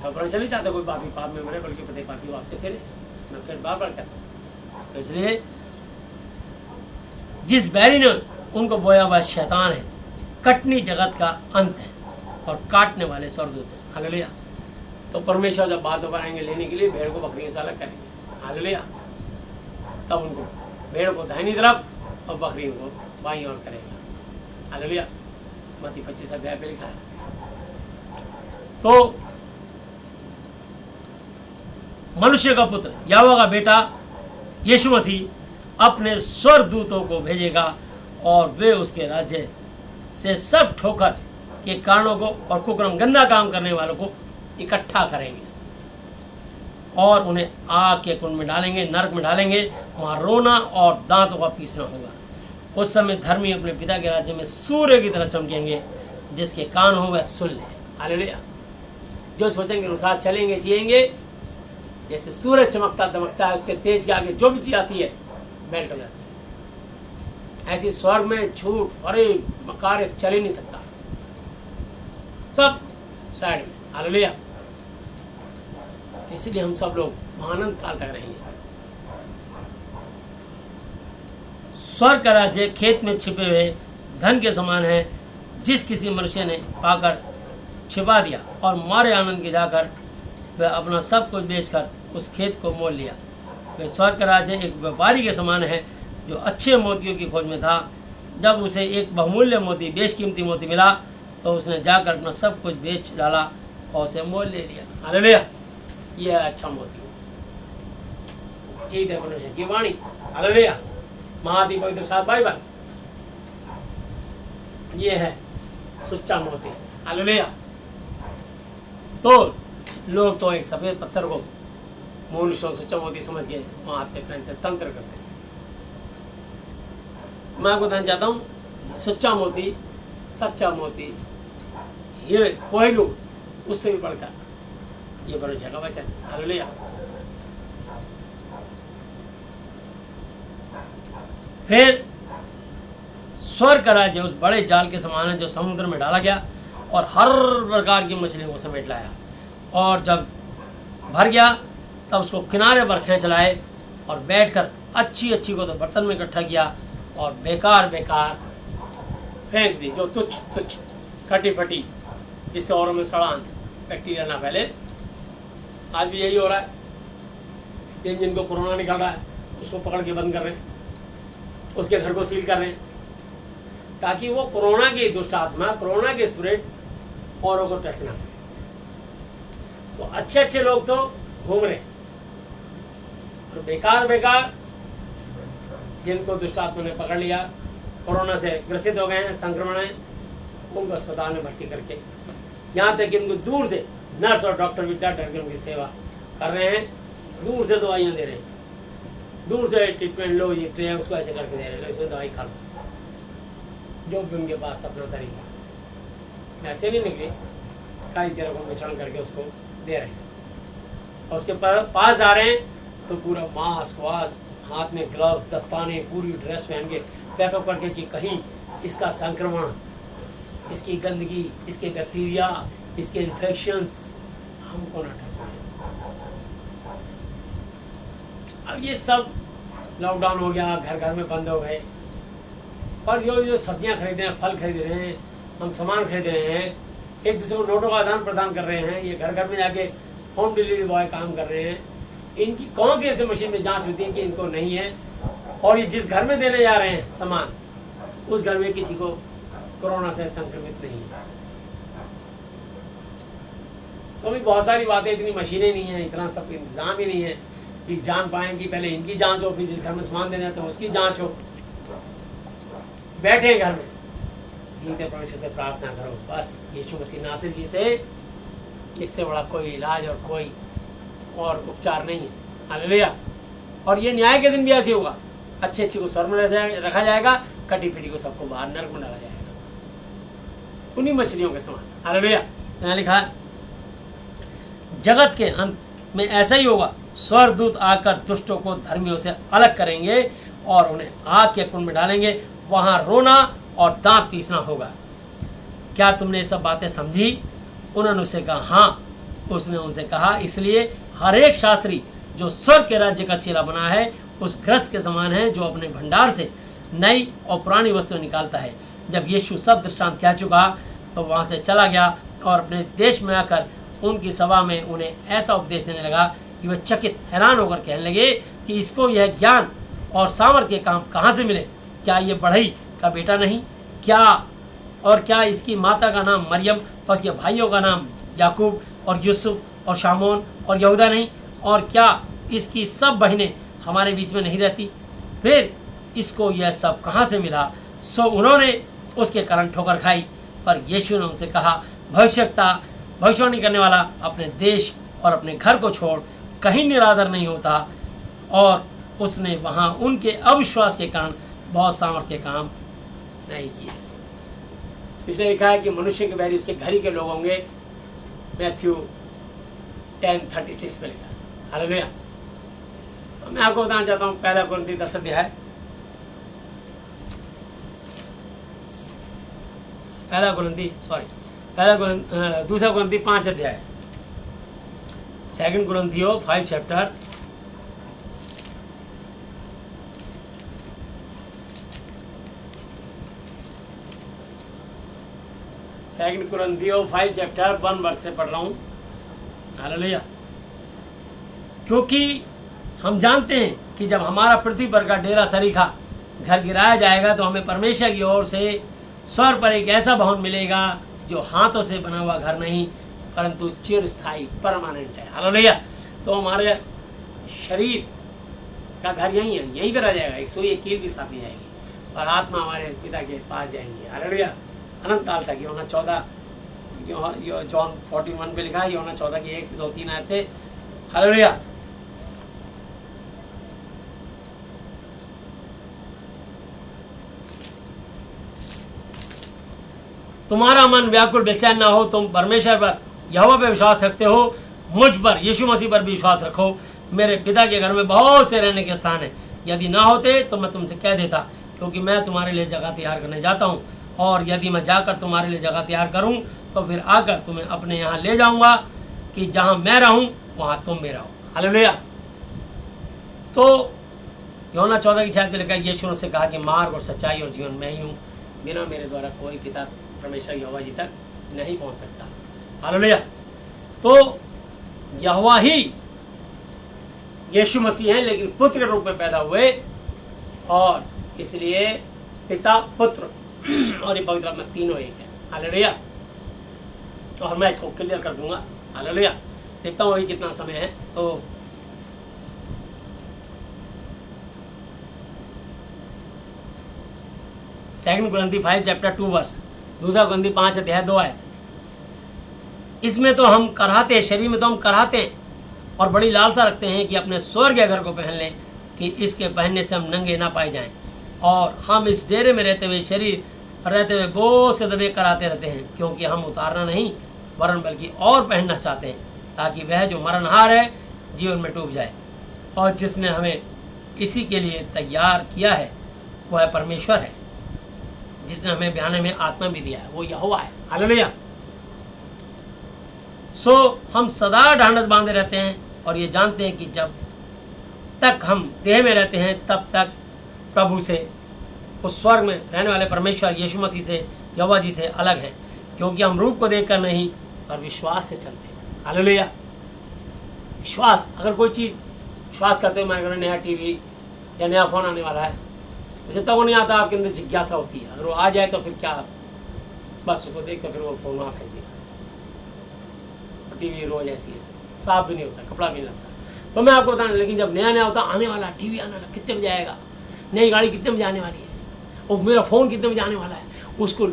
तो परमेश्वर नहीं चाहते कोई पापी पाप में मरे, बल्कि प्रत्येक पापी आपसे फिरे। मैं फिर बार बार कहता हूँ, तो इसलिए जिस बैरी ने उनको बोया वह शैतान है, कटनी जगत का अंत है और काटने वाले स्वर्गदूत हैं। हालेलुया। तो परमेश्वर जब बात दोबारा आएंगे लेने के लिए, भेड़ को बकरियों से अलग करेंगे। हालेलुया। तब उनको भेड़ को दाहिनी तरफ और बकरियों को बाईं ओर करेगा। हालेलुया। मत्ती 25 अध्याय पे लिखा है। तो मनुष्य का पुत्र यहोवा का बेटा यीशु मसीह अपने स्वर्गदूतों को भेजेगा और वे उसके राज्य से सब ठोकर के कारणों को और कुकर्म गंदा काम करने वालों को इकट्ठा करेंगे और उन्हें आग के कुंड में डालेंगे, नरक में डालेंगे। वहाँ रोना और दांतों का पीसना होगा। उस समय धर्मी अपने पिता के राज्य में सूर्य की तरह चमकेंगे। जिसके कान हो वह सुन ले। हालेलुया। जो सोचेंगे अनुसार चलेंगे, जिएंगे, जैसे सूरज चमकता दमकता है, उसके तेज के आगे जो भी चीज आती है मेल्ट हो जाती है। ऐसी स्वर्ग में झूठ अरे कार्य चल ही नहीं सकता, सब साइड में। हालेलुया। इसलिए हम सब लोग आनंद काल तक रहेंगे। स्वर्ग का राज्य खेत में छिपे हुए धन के समान है, जिस किसी मनुष्य ने पाकर छिपा दिया और मारे आनंद के जाकर वह अपना सब कुछ बेचकर उस खेत को मोल लिया। वह स्वर्ग का राज्य एक व्यापारी के समान है जो अच्छे मोतियों की खोज में था। जब उसे एक बहुमूल्य मोती, बेशकीमती मोती मिला तो उसने जाकर अपना सब कुछ बेच डाला और उसे मोल ले लिया। हालेलुया। यह अच्छा मोती जीत है परमेश्वर की वाणी। हालेलुया। महादी पवित्र साथ बाइबल, ये है सच्चा मोती। हालेलुया। तो लोग तो एक सफेद पत्थर को मनुष्य सच्चा मोती समझ के वहां हाथ पे पहनते तंत्र करते। मैं आपको बताना चाहता हूँ सच्चा मोती, सच्चा मोती, हीरे, कोहिनूर, उससे भी बढ़कर ये परमेश्वर का वचन। हालेलुया। फिर स्वर्ग का राज्य उस बड़े जाल के समान है जो समुद्र में डाला गया और हर प्रकार की मछलियों को समेट लाया। और जब भर गया तब उसको किनारे पर खींच लाए और बैठकर अच्छी अच्छी को तो बर्तन में इकट्ठा किया और बेकार बेकार फेंक दी, जो तुच्छ तुच्छ कटी फटी, जिससे औरों में सड़ान बैक्टीरिया ना फैले। आज भी यही हो रहा है। इन जिनको कोरोना निकल रहा है उसको पकड़ के बंद कर रहे हैं, उसके घर को सील कर रहे हैं, ताकि वो कोरोना की दुष्ट आत्मा, कोरोना के स्पिरिट औरों को टच ना करे। तो अच्छे अच्छे लोग तो घूम रहे और बेकार बेकार जिनको दुष्ट आत्मा ने पकड़ लिया, कोरोना से ग्रसित हो गए हैं, संक्रमण है, उनको अस्पताल में भर्ती करके, यहाँ तक कि उनको दूर से नर्स और डॉक्टर भी डर डर के उनकी सेवा कर रहे हैं, दूर से दवाइयाँ दे रहे हैं, दूर से ट्रीटमेंट लो, ये ट्रे उसको ऐसे करके दे रहे हैं, लो इसमें दवाई खा लो, जो भी उनके पास अपना तरीका। ऐसे नहीं निकले, कई तरह को मिश्रण करके उसको दे रहे हैं और उसके पास जा रहे हैं तो पूरा मास्क वास्क, हाथ में ग्लव्स, दस्ताने, पूरी ड्रेस पहन के पैकअप करके कि कहीं इसका संक्रमण, इसकी गंदगी, इसके बैक्टीरिया, इसके इन्फेक्शंस हमको ना टच हो। अब ये सब लॉकडाउन हो गया, घर घर में बंद हो गए, पर जो सब्जियां खरीद रहे हैं, फल खरीद रहे हैं, हम सामान खरीद रहे हैं, एक दूसरे को नोटों का आदान प्रदान कर रहे हैं, ये घर घर में जाके होम डिलीवरी बॉय काम कर रहे हैं, इनकी कौन सी ऐसी मशीन में जांच होती है कि इनको नहीं है, और ये जिस घर में देने जा रहे हैं सामान, उस घर में किसी को कोरोना से संक्रमित नहीं है। तो भी बहुत सारी बातें, इतनी मशीनें नहीं है, इतना सब इंतजाम ही नहीं है कि जान पाएं कि पहले इनकी जांच हो, फिर जिस घर में सामान देने जाते हैं उसकी जांच हो। बैठे घर में, जीते परमेश्वर से प्रार्थना करो, बस यीशु मसीह नासिर जी से, इससे बड़ा कोई इलाज और कोई और उपचार नहीं है। हालेलुया। और ये न्याय के दिन भी ऐसे होगा, अच्छे अच्छे को स्वर्ग में रखा जाएगा, कटी फिटी को सबको बाहर नरक में डाला जाएगा, उन्हीं मछलियों के समान। हालेलुया। यहाँ लिखा है जगत के अंत में ऐसा ही होगा स्वर्गदूत आकर दुष्टों को धर्मियों से अलग करेंगे और उन्हें आग के कुंड में डालेंगे, वहाँ रोना और दांत पीसना होगा। क्या तुमने ये सब बातें समझी? उन्होंने उसे कहा हाँ। उसने उनसे कहा, इसलिए हर एक शास्त्री जो स्वर्ग के राज्य का चेला बना है उस गृहस्थ के समान है जो अपने भंडार से नई और पुरानी वस्तुएं निकालता है। जब यीशु सब दृष्टांत कह चुका तो वहाँ से चला गया और अपने देश में आकर उनकी सभा में उन्हें ऐसा उपदेश देने लगा कि वे चकित हैरान होकर कहने लगे कि इसको यह ज्ञान और सामर्थ्य के काम कहाँ से मिले? क्या ये बढ़ई का बेटा नहीं? क्या इसकी माता का नाम मरियम और उसके भाइयों का नाम याकूब और यूसुफ और शामोन और यहूदा नहीं? और क्या इसकी सब बहनें हमारे बीच में नहीं रहती? फिर इसको यह सब कहाँ से मिला? सो उन्होंने उसके कारण ठोकर खाई। पर यीशु ने उनसे कहा, भविष्यवाणी करने वाला अपने देश और अपने घर को छोड़ कहीं निरादर नहीं होता। और उसने वहाँ उनके अविश्वास के कारण बहुत सामर्थ्य काम नहीं किए। इसने लिखा है कि मनुष्य के बैरी उसके घर ही के लोग होंगे। मैथ्यू 10:36 में लिखा है। हालेलुया। मैं आपको बताना चाहता हूँ पहला कुरिन्थी 10 अध्याय, दूसरा कुरिन्थी 5 अध्याय, 2 Corinthians 5 chapter, सेकंड कुरिन्थियों 5 चैप्टर 1 वर्स से पढ़ रहा हूँ। हालेलुया। क्योंकि हम जानते हैं कि जब हमारा पृथ्वी पर का डेरा सरीखा घर गिराया जाएगा तो हमें परमेश्वर की ओर से स्वर्ग पर एक ऐसा भवन मिलेगा जो हाथों से बना हुआ घर नहीं परंतु चिरस्थायी परमानेंट है। हालेलुया। तो हमारे शरीर का घर यहीं है, यहीं पर रह जाएगा, एक सुई एक कील भी साथ ही जाएगी और आत्मा हमारे पिता के पास जाएंगे। हालेलुया। अनंत काल तक। यूहन्ना 14 जॉन 41 पे लिखा है, यूहन्ना 14 की 1, 2, 3 आयतें। हालेलुया। तुम्हारा मन व्याकुल बेचैन ना हो, तुम परमेश्वर पर यहोवा पे विश्वास रखते हो, मुझ पर यीशु मसीह पर भी विश्वास रखो। मेरे पिता के घर में बहुत से रहने के स्थान है, यदि ना होते तो मैं तुमसे कह देता, क्योंकि मैं तुम्हारे लिए जगह तैयार करने जाता हूँ। और यदि मैं जाकर तुम्हारे लिए जगह तैयार करूँ तो फिर आकर तुम्हें अपने यहाँ ले जाऊँगा कि जहाँ मैं रहूँ वहाँ तुम भी रहो। हालेलुया। तो यूहन्ना 14 की 6 में लिखा, यीशु ने उससे कहा कि मार्ग और सच्चाई और जीवन मैं ही हूँ, बिना मेरे द्वारा कोई पिता परमेश्वर यहोवा जी तक नहीं पहुँच सकता। हालेलुया। तो यहोवा ही यीशु मसीह है, लेकिन पुत्र के रूप में पैदा हुए और इसलिए पिता पुत्र और ये पवित्र आत्मा तीनों एक है। हालेलुया। और मैं इसको क्लियर कर दूंगा। हालेलुया। देखता हूँ अभी कितना समय है। तो सेकंड कुरिन्थी 5 चैप्टर 2 वर्स, दूसरा कुरिन्थी 5 अध्याय 2 आयत। इसमें तो हम कराहते हैं, शरीर में तो हम कराहते हैं और बड़ी लालसा रखते हैं कि अपने स्वर्गीय घर को पहन लें कि इसके पहनने से हम नंगे ना पाए जाएं। और हम इस डेरे में रहते हुए शरीर रहते हुए बहुत से दबे कराते रहते हैं, क्योंकि हम उतारना नहीं वरन बल्कि और पहनना चाहते हैं, ताकि वह जो मरणहार है जीवन में डूब जाए। और जिसने हमें इसी के लिए तैयार किया है वह है परमेश्वर है, जिसने हमें बयाने में आत्मा भी दिया है, वो यहोवा है। हालेलुया। सो हम सदा ढांढस बांधे रहते हैं और ये जानते हैं कि जब तक हम देह में रहते हैं तब तक प्रभु से, उस स्वर्ग में रहने वाले परमेश्वर यीशु मसीह से, यहोवा जी से अलग हैं, क्योंकि हम रूप को देखकर नहीं पर विश्वास से चलते हैं। हालेलुया। विश्वास, अगर कोई चीज़ विश्वास करते हो, मेरे घर नया टीवी या नया फ़ोन आने वाला है, उसे तब वो नहीं आता, आपके अंदर जिज्ञासा होती है। अगर वो आ जाए तो फिर क्या, बस उसको देख कर फिर वो फ़ोन वहाँ फेंक दिया। टीवी रोज ऐसी साफ भी नहीं होता, कपड़ा भी नहीं लगता। तो मैं आपको बताना, लेकिन जब नया नया होता, आने वाला टीवी आने वाला, कितने बजे आएगा, नई गाड़ी कितने बजे आने वाली है, और मेरा फ़ोन कितने बजे आने वाला है, उसको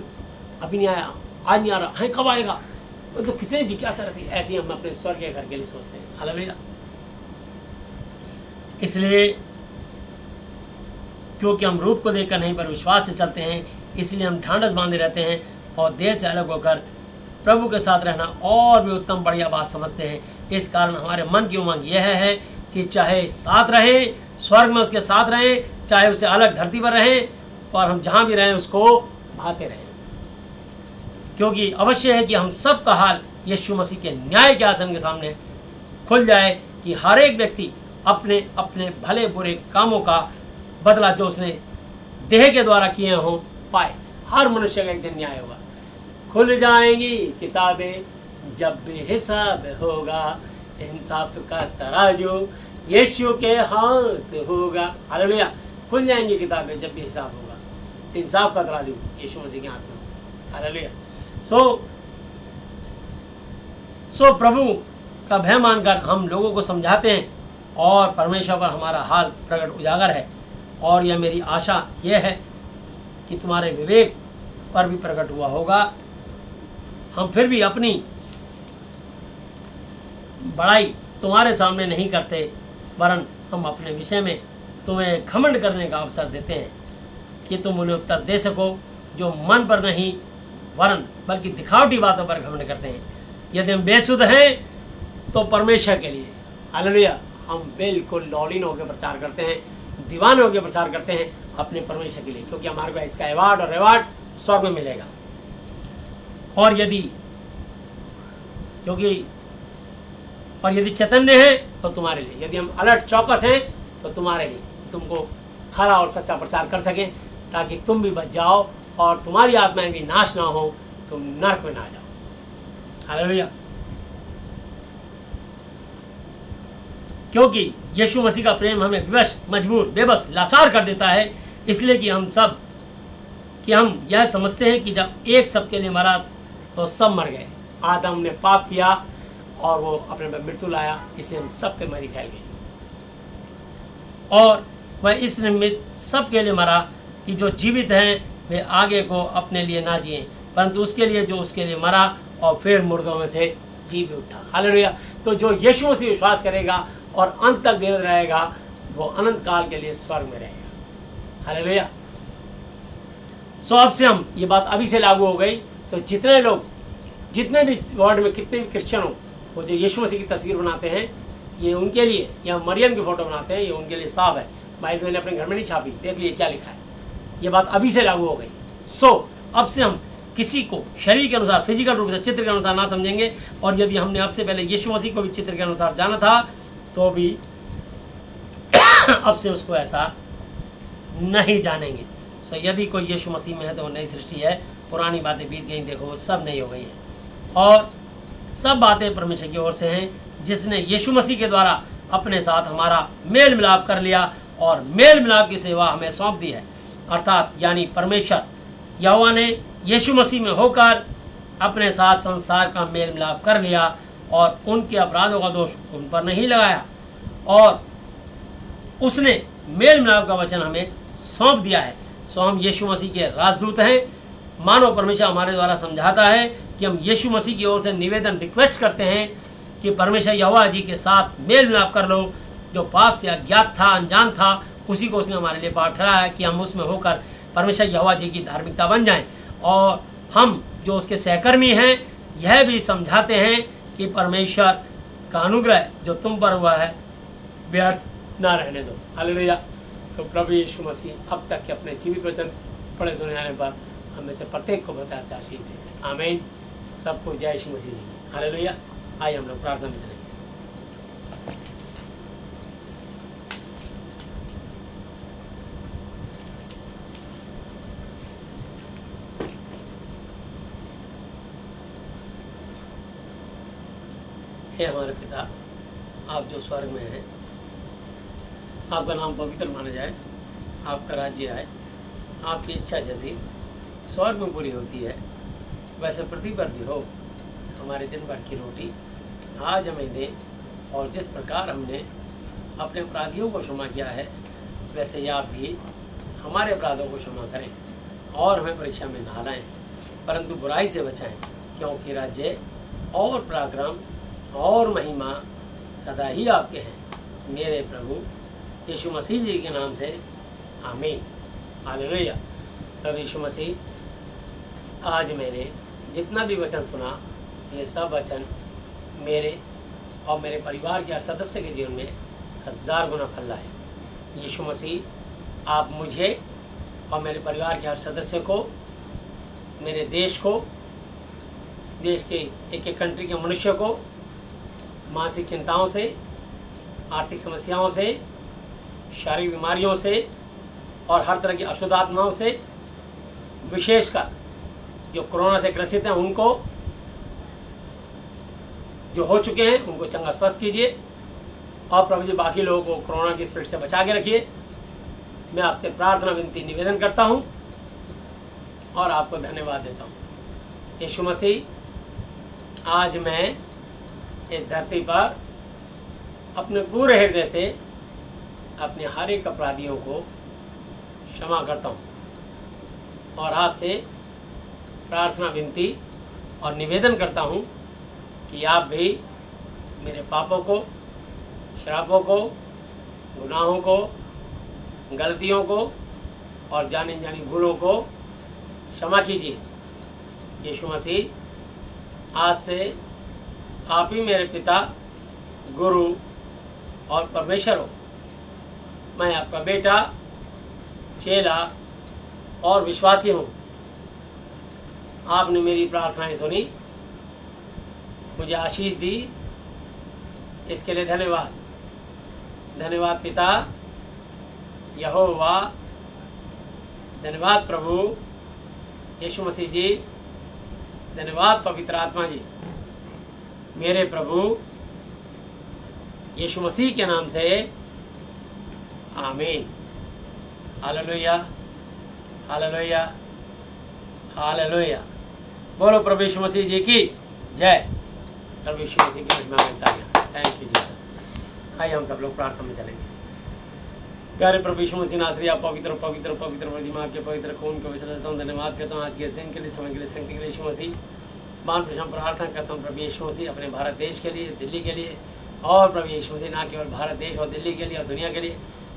अभी नहीं आया, आज नहीं आ रहा है, कब आएगा, तो कितनी जिज्ञासा रहती है। ऐसे ही हम अपने स्वर्ग के घर के लिए सोचते हैं। हालेलुया। इसलिए क्योंकि हम रूप को देखकर नहीं पर विश्वास से चलते हैं, इसलिए हम ढांढस बांधे रहते हैं और देह से अलग होकर प्रभु के साथ रहना और भी उत्तम बढ़िया बात समझते हैं। इस कारण हमारे मन की उमंग यह है कि चाहे साथ रहे, स्वर्ग में उसके साथ रहें, चाहे उसे अलग धरती पर रहें, और हम जहाँ भी रहें उसको भाते रहें। क्योंकि अवश्य है कि हम सब का हाल यीशु मसीह के न्याय के आसन के सामने खुल जाए कि हर एक व्यक्ति अपने अपने भले बुरे कामों का बदला जो उसने देह के द्वारा किए हों पाए। हर मनुष्य का एक दिन न्याय होगा। खुल जाएंगी किताबें जब बेहिसाब होगा, इंसाफ का तराजू यीशु के हाथ होगा। हालेलुया। खुल जाएंगी किताबें जब भी हिसाब होगा, इंसाफ का तराजू यीशु मसीह के हाथ में होगा। हालेलुया। सो प्रभु का भय मानकर हम लोगों को समझाते हैं और परमेश्वर पर हमारा हाल प्रकट उजागर है। और यह मेरी आशा यह है कि तुम्हारे विवेक पर भी प्रकट हुआ होगा। हम फिर भी अपनी बड़ाई तुम्हारे सामने नहीं करते, वरन हम अपने विषय में तुम्हें घमंड करने का अवसर देते हैं कि तुम उन्हें उत्तर दे सको जो मन पर नहीं वरन बल्कि दिखावटी बातों पर घमंड करते हैं। यदि हम बेसुध हैं तो परमेश्वर के लिए, हालेलुया, हम बिल्कुल लौलीन होकर प्रचार करते हैं, दीवाने होकर प्रचार करते हैं अपने परमेश्वर के लिए, क्योंकि हमारे को इसका अवार्ड और रिवार्ड स्वर्ग में मिलेगा। और यदि चैतन्य है तो तुम्हारे लिए, यदि हम अलर्ट चौकस हैं तो तुम्हारे लिए, तुमको खरा और सच्चा प्रचार कर सकें ताकि तुम भी बच जाओ और तुम्हारी आत्माएं भी नाश ना हो, तुम नरक में ना जाओ। हालेलुया। क्योंकि यीशु मसीह का प्रेम हमें विवश, मजबूर, बेबस, लाचार कर देता है, इसलिए कि हम यह समझते हैं कि जब एक सबके लिए मरा तो सब मर गए। आदम ने पाप किया और वो अपने पर मृत्यु लाया, इसलिए हम सब पे मरी फैल गई। और वह इस निमित्त सबके लिए मरा कि जो जीवित हैं वे आगे को अपने लिए ना जिए, परंतु उसके लिए जो उसके लिए मरा और फिर मुर्दों में से जी भी उठा। हालेलुया। तो जो यीशु मसीह विश्वास करेगा और अंत तक देर रहेगा, वो अनंत काल के लिए स्वर्ग में रहेगा। हालेलुया। सो अब से हम ये बात अभी से लागू हो गई, तो जितने भी वर्ल्ड में कितने भी क्रिश्चियन हो, वो जो यीशु मसीह की तस्वीर बनाते हैं, ये उनके लिए, या मरियम की फ़ोटो बनाते हैं, ये उनके लिए साफ है। बाइबल मैंने अपने घर में नहीं छापी, देख लिए क्या लिखा है। ये बात अभी से लागू हो गई। सो अब से हम किसी को शरीर के अनुसार, फिजिकल रूप से, चित्र के अनुसार ना समझेंगे। और यदि हमने अब से पहले यीशु मसीह को भी चित्र के अनुसार जाना था तो भी अब से उसको ऐसा नहीं जानेंगे। सो यदि कोई यीशु मसीह में है तो वो नई सृष्टि है, पुरानी बातें बीत गई, देखो वो सब नई हो गई है। और सब बातें परमेश्वर की ओर से हैं, जिसने यीशु मसीह के द्वारा अपने साथ हमारा मेल मिलाप कर लिया और मेल मिलाप की सेवा हमें सौंप दी है। अर्थात यानी परमेश्वर यहोवा ने यीशु मसीह में होकर अपने साथ संसार का मेल मिलाप कर लिया और उनके अपराधों का दोष उन पर नहीं लगाया, और उसने मेल मिलाप का वचन हमें सौंप दिया है। सो हम यीशु मसीह के राजदूत हैं। मानो परमेश्वर हमारे द्वारा समझाता है कि हम यीशु मसीह की ओर से निवेदन, रिक्वेस्ट करते हैं कि परमेश्वर यहोवा जी के साथ मेल मिलाप कर लो। जो पाप से अज्ञात था, अनजान था, उसी को उसने हमारे लिए पाप ठहराया है कि हम उसमें होकर परमेश्वर यहोवा जी की धार्मिकता बन जाएं। और हम जो उसके सहकर्मी हैं, यह भी समझाते हैं कि परमेश्वर का अनुग्रह जो तुम पर हुआ है व्यर्थ ना रहने दो। हालेलुया। तो प्रभु यीशु मसीह अब तक के अपने जीवित वचन पढ़े सुने जाने पर हमें से प्रत्येक को बता से आशीष दे। आमीन। सबको जय यीशु मसीह जी। हालेलुया। आइए हम लोग प्रार्थना में चलेंगे। हे हमारे पिता, आप जो स्वर्ग में हैं, आपका नाम पवित्र माना जाए, आपका राज्य आए, आपकी इच्छा जैसी स्वर्ग में पूरी होती है वैसे पृथ्वी पर भी हो। हमारे दिन भर की रोटी आज हमें दें, और जिस प्रकार हमने अपने अपराधियों को क्षमा किया है, वैसे ही आप भी हमारे अपराधों को क्षमा करें, और हमें परीक्षा में ना लाएं, परंतु बुराई से बचाएं, क्योंकि राज्य और पराक्रम और महिमा सदा ही आपके हैं। मेरे प्रभु यीशु मसीह जी के नाम से आमीन। हालेलुया। प्रभु यीशु मसीह, आज मैंने जितना भी वचन सुना, ये सब वचन मेरे और मेरे परिवार के हर सदस्य के जीवन में 1000 गुना फल लाए। यीशु मसीह आप मुझे और मेरे परिवार के हर सदस्य को, मेरे देश को, देश के एक एक कंट्री के मनुष्य को मानसिक चिंताओं से, आर्थिक समस्याओं से, शारीरिक बीमारियों से और हर तरह की अशुद्ध आत्माओं से, विशेषकर जो कोरोना से ग्रसित हैं उनको, जो हो चुके हैं उनको चंगा स्वस्थ कीजिए और प्रभु जी बाकी लोगों को कोरोना की स्प्रेड से बचा के रखिए। मैं आपसे प्रार्थना, विनती, निवेदन करता हूँ और आपको धन्यवाद देता हूँ। यीशु मसीह, आज मैं इस धरती पर अपने पूरे हृदय से अपने हर एक अपराधियों को क्षमा करता हूँ और आपसे प्रार्थना, विनती और निवेदन करता हूँ कि आप भी मेरे पापों को, श्रापों को, गुनाहों को, गलतियों को और जानी जानी भूलों को क्षमा कीजिए। यीशु मसीह, आज से आप ही मेरे पिता, गुरु और परमेश्वर हो। मैं आपका बेटा, चेला और विश्वासी हूँ। आपने मेरी प्रार्थनाएं सुनी, मुझे आशीष दी, इसके लिए धन्यवाद। धन्यवाद पिता यहोवा, धन्यवाद प्रभु यीशु मसीह जी, धन्यवाद पवित्र आत्मा जी। मेरे प्रभु यीशु मसीह के नाम से आमीन। Hallelujah, hallelujah, hallelujah. बोलो प्रभु यीशु मसीह जी की जय। प्रभु यीशु मसीह की महिमा करता है। Thank you Jesus. आइए हम सब लोग प्रार्थना में चलेंगे। प्यारे प्रभु यीशु मसीह नासरी, आप पवित्र पवित्र पवित्र प्रतिमा के पवित्र खून को विसर्जन करता हूँ। धन्यवाद करता हूँ आज के इस दिन के लिए, समय के लिए, शक्ति के लिए। यीशु मसीह मान प्रश्न प्रार्थना करता हूँ प्रभु यीशु मसीह अपने भारत देश के लिए, दिल्ली के लिए, और प्रभु यीशु मसीह ना केवल भारत देश और दिल्ली के लिए और दुनिया के लिए,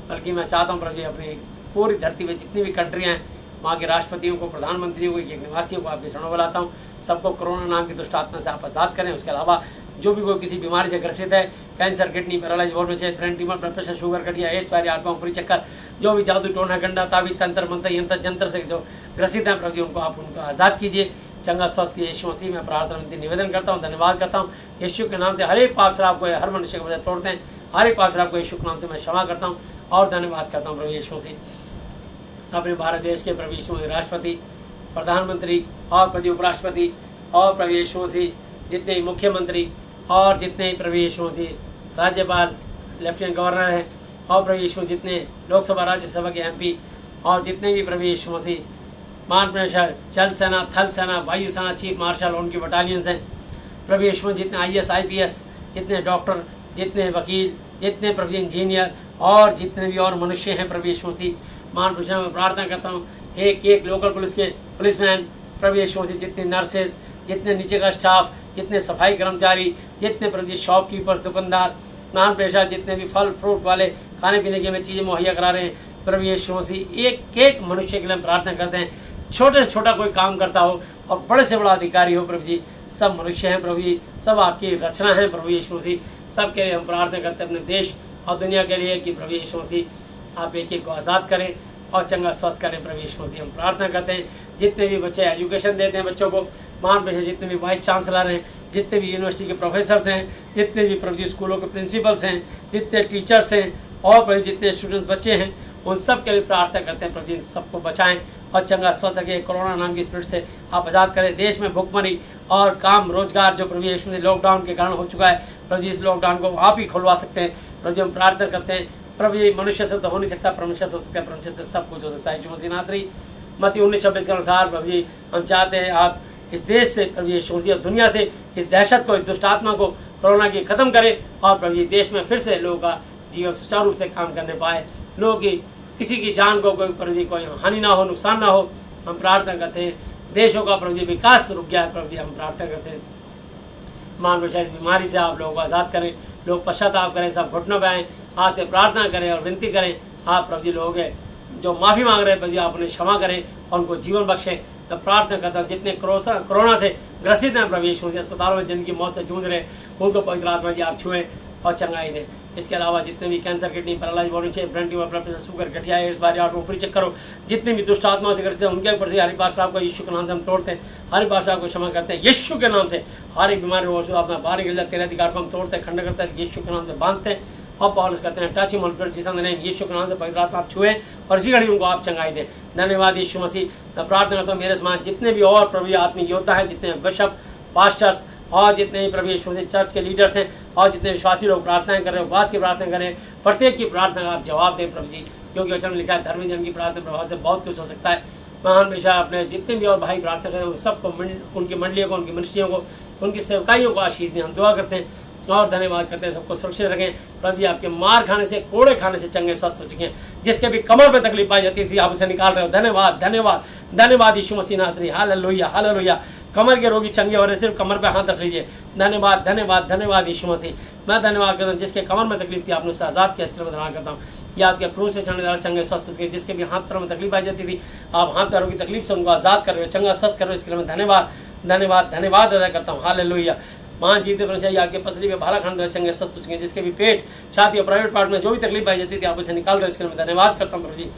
बल्कि मैं चाहता हूँ प्रभु जी अपनी पूरी धरती में जितनी भी कंट्रियाँ हैं वहाँ के राष्ट्रपतियों को, प्रधानमंत्रियों को, एक निवासियों को आपके शरणों बुलाता हूँ। सबको कोरोना नाम की दुष्ट आत्मा से आप आज़ाद करें। उसके अलावा जो भी कोई किसी बीमारी से ग्रसित है, कैंसर, किडनी, पैरालाइज, बोल में brain tumour, blood pressure, sugar, कटिया, एड्स, पायरी, आत्मा, पूरी चक्कर, जो भी जादू टोना गंडा ताबीज तंत्र मंत्र यंत्र जंत्र से जो ग्रसित हैं प्रभु जी उनको आप उनको आज़ाद कीजिए। चंगा स्वस्थ यीशु मसीह में प्रार्थना विनती निवेदन करता हूँ। धन्यवाद करता हूँ यीशु के नाम से। हर एक पाप शराब को, हर मनुष्य को तोड़ते हैं, हर एक पाप शराब को यीशु के नाम से मैं क्षमा करता हूँ और धन्यवाद करता हूँ प्रभु यीशु मसीह। अपने भारत देश के प्रभु यीशु मसीह राष्ट्रपति, प्रधानमंत्री और प्रति उपराष्ट्रपति और प्रभु यीशु मसीह जितने मुख्यमंत्री और जितने प्रभु यीशु मसीह राज्यपाल, लेफ्टिनेंट गवर्नर हैं और प्रभु यीशु जितने लोकसभा, राज्यसभा के MP और जितने भी प्रभु यीशु मसीह मान प्रेशर, जल सेना, थल सेना, वायु सेना, चीफ मार्शल, उनकी बटालियंस हैं प्रभु यीशु, जितने IAS, IPS, जितने डॉक्टर, जितने वकील, जितने प्रभु इंजीनियर और जितने भी और मनुष्य हैं प्रभु यीशु मसीह मान प्रभु में प्रार्थना करता हूँ। एक एक लोकल पुलिस के पुलिसमैन प्रभु यीशु मसीह, जितने नर्सेज, जितने नीचे का स्टाफ, जितने सफाई कर्मचारी, जितने प्रभु जी शॉपकीपर्स, दुकानदार, मान प्रेशर, जितने भी फल फ्रूट वाले, खाने पीने की हमें चीज़ें मुहैया करा रहे हैं प्रभु यीशु मसीह, एक एक मनुष्य के लिए हम प्रार्थना करते हैं। छोटे से छोटा कोई काम करता हो और बड़े से बड़ा अधिकारी हो प्रभु जी, सब मनुष्य हैं प्रभु जी, सब आपकी रचना है प्रभु यीशु मसीह। सब के लिए हम प्रार्थना करते हैं अपने देश और दुनिया के लिए कि प्रभु यीशु मसीह आप एक एक को आज़ाद करें और चंगा स्वस्थ करें प्रभु यीशु मसीह। हम प्रार्थना करते हैं जितने भी बच्चे एजुकेशन देते हैं बच्चों को, मान प्रेशर, जितने भी वाइस चांसलर हैं, जितने भी यूनिवर्सिटी के प्रोफेसर्स हैं, जितने भी प्रभु जी स्कूलों के प्रिंसिपल्स हैं, जितने टीचर्स हैं और प्रभु जितने स्टूडेंट्स बच्चे हैं, उन सब के लिए प्रार्थना करते हैं प्रभु जी सबको बचाएं और चंगा स्वस्थ रखें। कोरोना नाम की स्पिरिट से आप आज़ाद करें। देश में भुखमरी और काम रोजगार जो प्रभु यीशु ने लॉकडाउन के कारण हो चुका है, प्रभु जी इस लॉकडाउन को आप ही खुलवा सकते हैं। प्रभु जी हम प्रार्थना करते हैं प्रभु जी, मनुष्य से तो हो नहीं सकता, परमेश्वर से हो सकता है, परमेश्वर से सब कुछ हो सकता है। यीशु मसीह नासरी मत्ती 19:26 के अनुसार प्रभु जी हम चाहते हैं आप इस देश से प्रभु यीशु मसीह, दुनिया से इस दहशत को, इस दुष्ट आत्मा को, कोरोना की ख़त्म करें और प्रभु जी देश में फिर से लोगों का जीवन सुचारू रूप से काम करने पाए, लोगों की किसी की जान को कोई प्रभु जी कोई हानि ना हो, नुकसान ना हो। हम प्रार्थना करते हैं देशों का प्रभु जी विकास रुक गया है प्रभु जी, हम प्रार्थना करते हैं मान लो इस बीमारी से आप लोगों को आज़ाद करें, लोग पश्चाताप करें, सब घुटनों पर आएँ, आज से प्रार्थना करें और विनती करें। आप प्रभु जी लोग जो माफ़ी मांग रहे हैं प्रभु जी आप उन्हें क्षमा करें और उनको जीवन बख्शें। तब प्रार्थना करता हूँ जितने कोरोना से ग्रसित हैं प्रभु यीशु मसीह, अस्पतालों में जिनकी मौत से जूझ रहे हैं, उनको पवित्र आत्मा जी आप छुएं और चंगाई दें। इसके अलावा जितने भी कैंसर, किडनी, पैरालाइज, बॉडी चाहिए, brain tumour, blood pressure, sugar, गठिया, एड्स, बारियाट, ऊपरी चक्कर हो, जितने भी दुष्ट आत्माओं से ग्रसित हैं उनके ऊपर से हरि पास को यीशु के नाम से हम तोड़ते हैं, हरि पास को क्षमा करते हैं यीशु के नाम से। हर एक बीमारी हो अपना बाहर निकल जाए, तेरे अधिकार को हम तोड़ते हैं, खंड करते हैं, यीशु के नाम से बांधते हैं। और पौलुस कहते हैं touch him on your Jesus name, यीशु के नाम से पवित्र आत्मा आप छुए और इसी घड़ी उनको आप चंगाई दें। धन्यवाद यीशु मसीह। मैं प्रार्थना करता हूँ मेरे समान जितने भी और प्रभु आत्मिक योद्धा हैं, जितने बिशप, पास्टर्स और जितने भी प्रभु यीशु मसीह चर्च के लीडर्स हैं और जितने विश्वासी लोग प्रार्थनाएं कर रहे हैं, उपवास की प्रार्थना करें, प्रत्येक की प्रार्थना का आप जवाब दें प्रभु जी, क्योंकि वचन में लिखा है धर्मी जन की प्रार्थना प्रभाव से बहुत कुछ हो सकता है। महान हमेशा अपने जितने भी और भाई प्रार्थना करें उन सबको, उनकी मंडलियों को, उनकी मिनिस्ट्रियों को, उनकी सेवकाइयों को आशीष दें। हम दुआ करते हैं और धन्यवाद करते हैं, सबको सुरक्षित रखें प्रभु जी। आपके मार खाने से, कोड़े खाने से चंगे स्वस्थ हो चुके हैं, जिसके भी कमर में तकलीफ पाई जाती थी आप उसे निकाल रहे हो। धन्यवाद धन्यवाद धन्यवाद यीशु मसीह नासरी, हालेलुया हालेलुया। कमर के रोगी चंगे हो रहे, सिर्फ कमर पे हाथ रख लीजिए। धन्यवाद धन्यवाद धन्यवाद यीशु मसीह। मैं धन्यवाद करता हूँ जिसके कमर में तकलीफ थी आपने उसे आज़ाद किया, इसके लिए मैं धन्यवाद करता हूँ। या आपके क्रूस पे चढ़ने वाले चंगे स्वस्थ हो गए, जिसके भी हाथ पैरों में तकलीफ आई जाती थी आप हाथ पैरों की तकलीफ से उनको आज़ाद कर रहे हो, चंगा स्वस्थ कर रहे हो, इसके लिए मैं धन्यवाद धन्यवाद धन्यवाद अदा करता हूँ। हालेलुया। वहाँ जीते बन चाहिए आपके पसली में भाला खंड चंगे स्वस्थ हो चुके हैं, जिसके भी पेट, छाती और प्राइवेट पार्ट में जो भी तकलीफ आई जाती थी आप उसे निकाल रहे हो, इसके लिए मैं धन्यवाद करता हूँ प्रभु जी।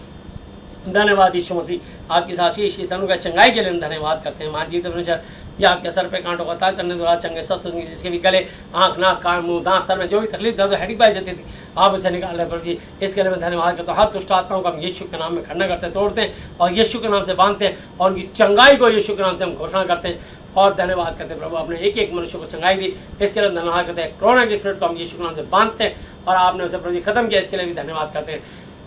धन्यवाद यीशु मसीह। आपकी आशीष इस अनुग्रह चंगाई के लिए हम धन्यवाद करते हैं। वहाँ जीते बन या आपके सर पे कांटों का ताक करने द्वारा चंगे स्वस्थ होंगे, जिसके भी गले, आँख, नाक, कान, मुंह, दांत, सर में जो भी तकलीफ दर्द हेडिक पाई जाती थी आप उसे निकाल रहे प्रभु जी, इसके लिए मैं धन्यवाद करता हूँ। हर दुष्ट आत्माओं को हम यीशु के नाम में खंडन करते हैं, तोड़ते हैं और यीशु के नाम से बांधते हैं और उनकी चंगाई को यीशु के नाम से हम घोषणा करते हैं और धन्यवाद करते हैं प्रभु। आपने एक एक मनुष्य को चंगाई दी, इसके लिए धन्यवाद करते हैं। कोरोना की स्पिरिट को हम यीशु के नाम से बांधते हैं और आपने उसे प्रभु जी खत्म किया, इसके लिए भी धन्यवाद करते हैं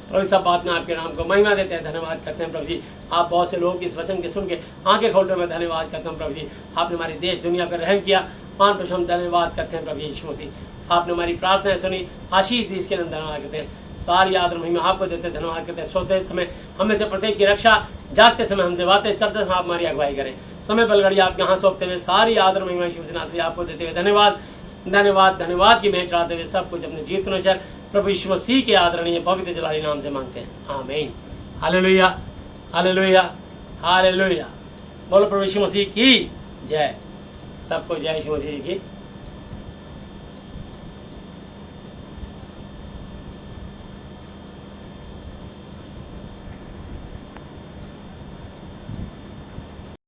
प्रभु। सब बात में आपके नाम को महिमा देते हैं, धन्यवाद करते हैं प्रभु जी। आप बहुत से लोगों की इस वचन के सुन के आंखें खोलते हुए धन्यवाद करता हूँ प्रभु जी। आपने हमारे देश दुनिया पर रहम किया, मान पर हम धन्यवाद करते हैं प्रभु यीशु मसीह। आपने हमारी प्रार्थनाएं सुनी, आशीष दी, इसके लिए धन्यवाद करते हैं। सारी आदर महिमा आपको देते हैं, धन्यवाद करते हैं। सोते समय हमें से प्रत्येक की रक्षा, जाते समय हमसे बातें, चलते समय आप हमारी अगुवाई करें, समय पर घड़ी आपके यहाँ सौंपते हुए सारी आदर महिमा यीशु मसीह आपको देते हुए धन्यवाद धन्यवाद धन्यवाद की मेहर चढ़ाते हुए सब कुछ अपने जीवित अनुसार प्रभु यीशु मसीह के आदरणीय पवित्र जलाली नाम से मांगते हैं, आमीन। Hallelujah hallelujah hallelujah. बोलो प्रभु यीशु मसीह की जय। सबको जय यीशु मसीह की।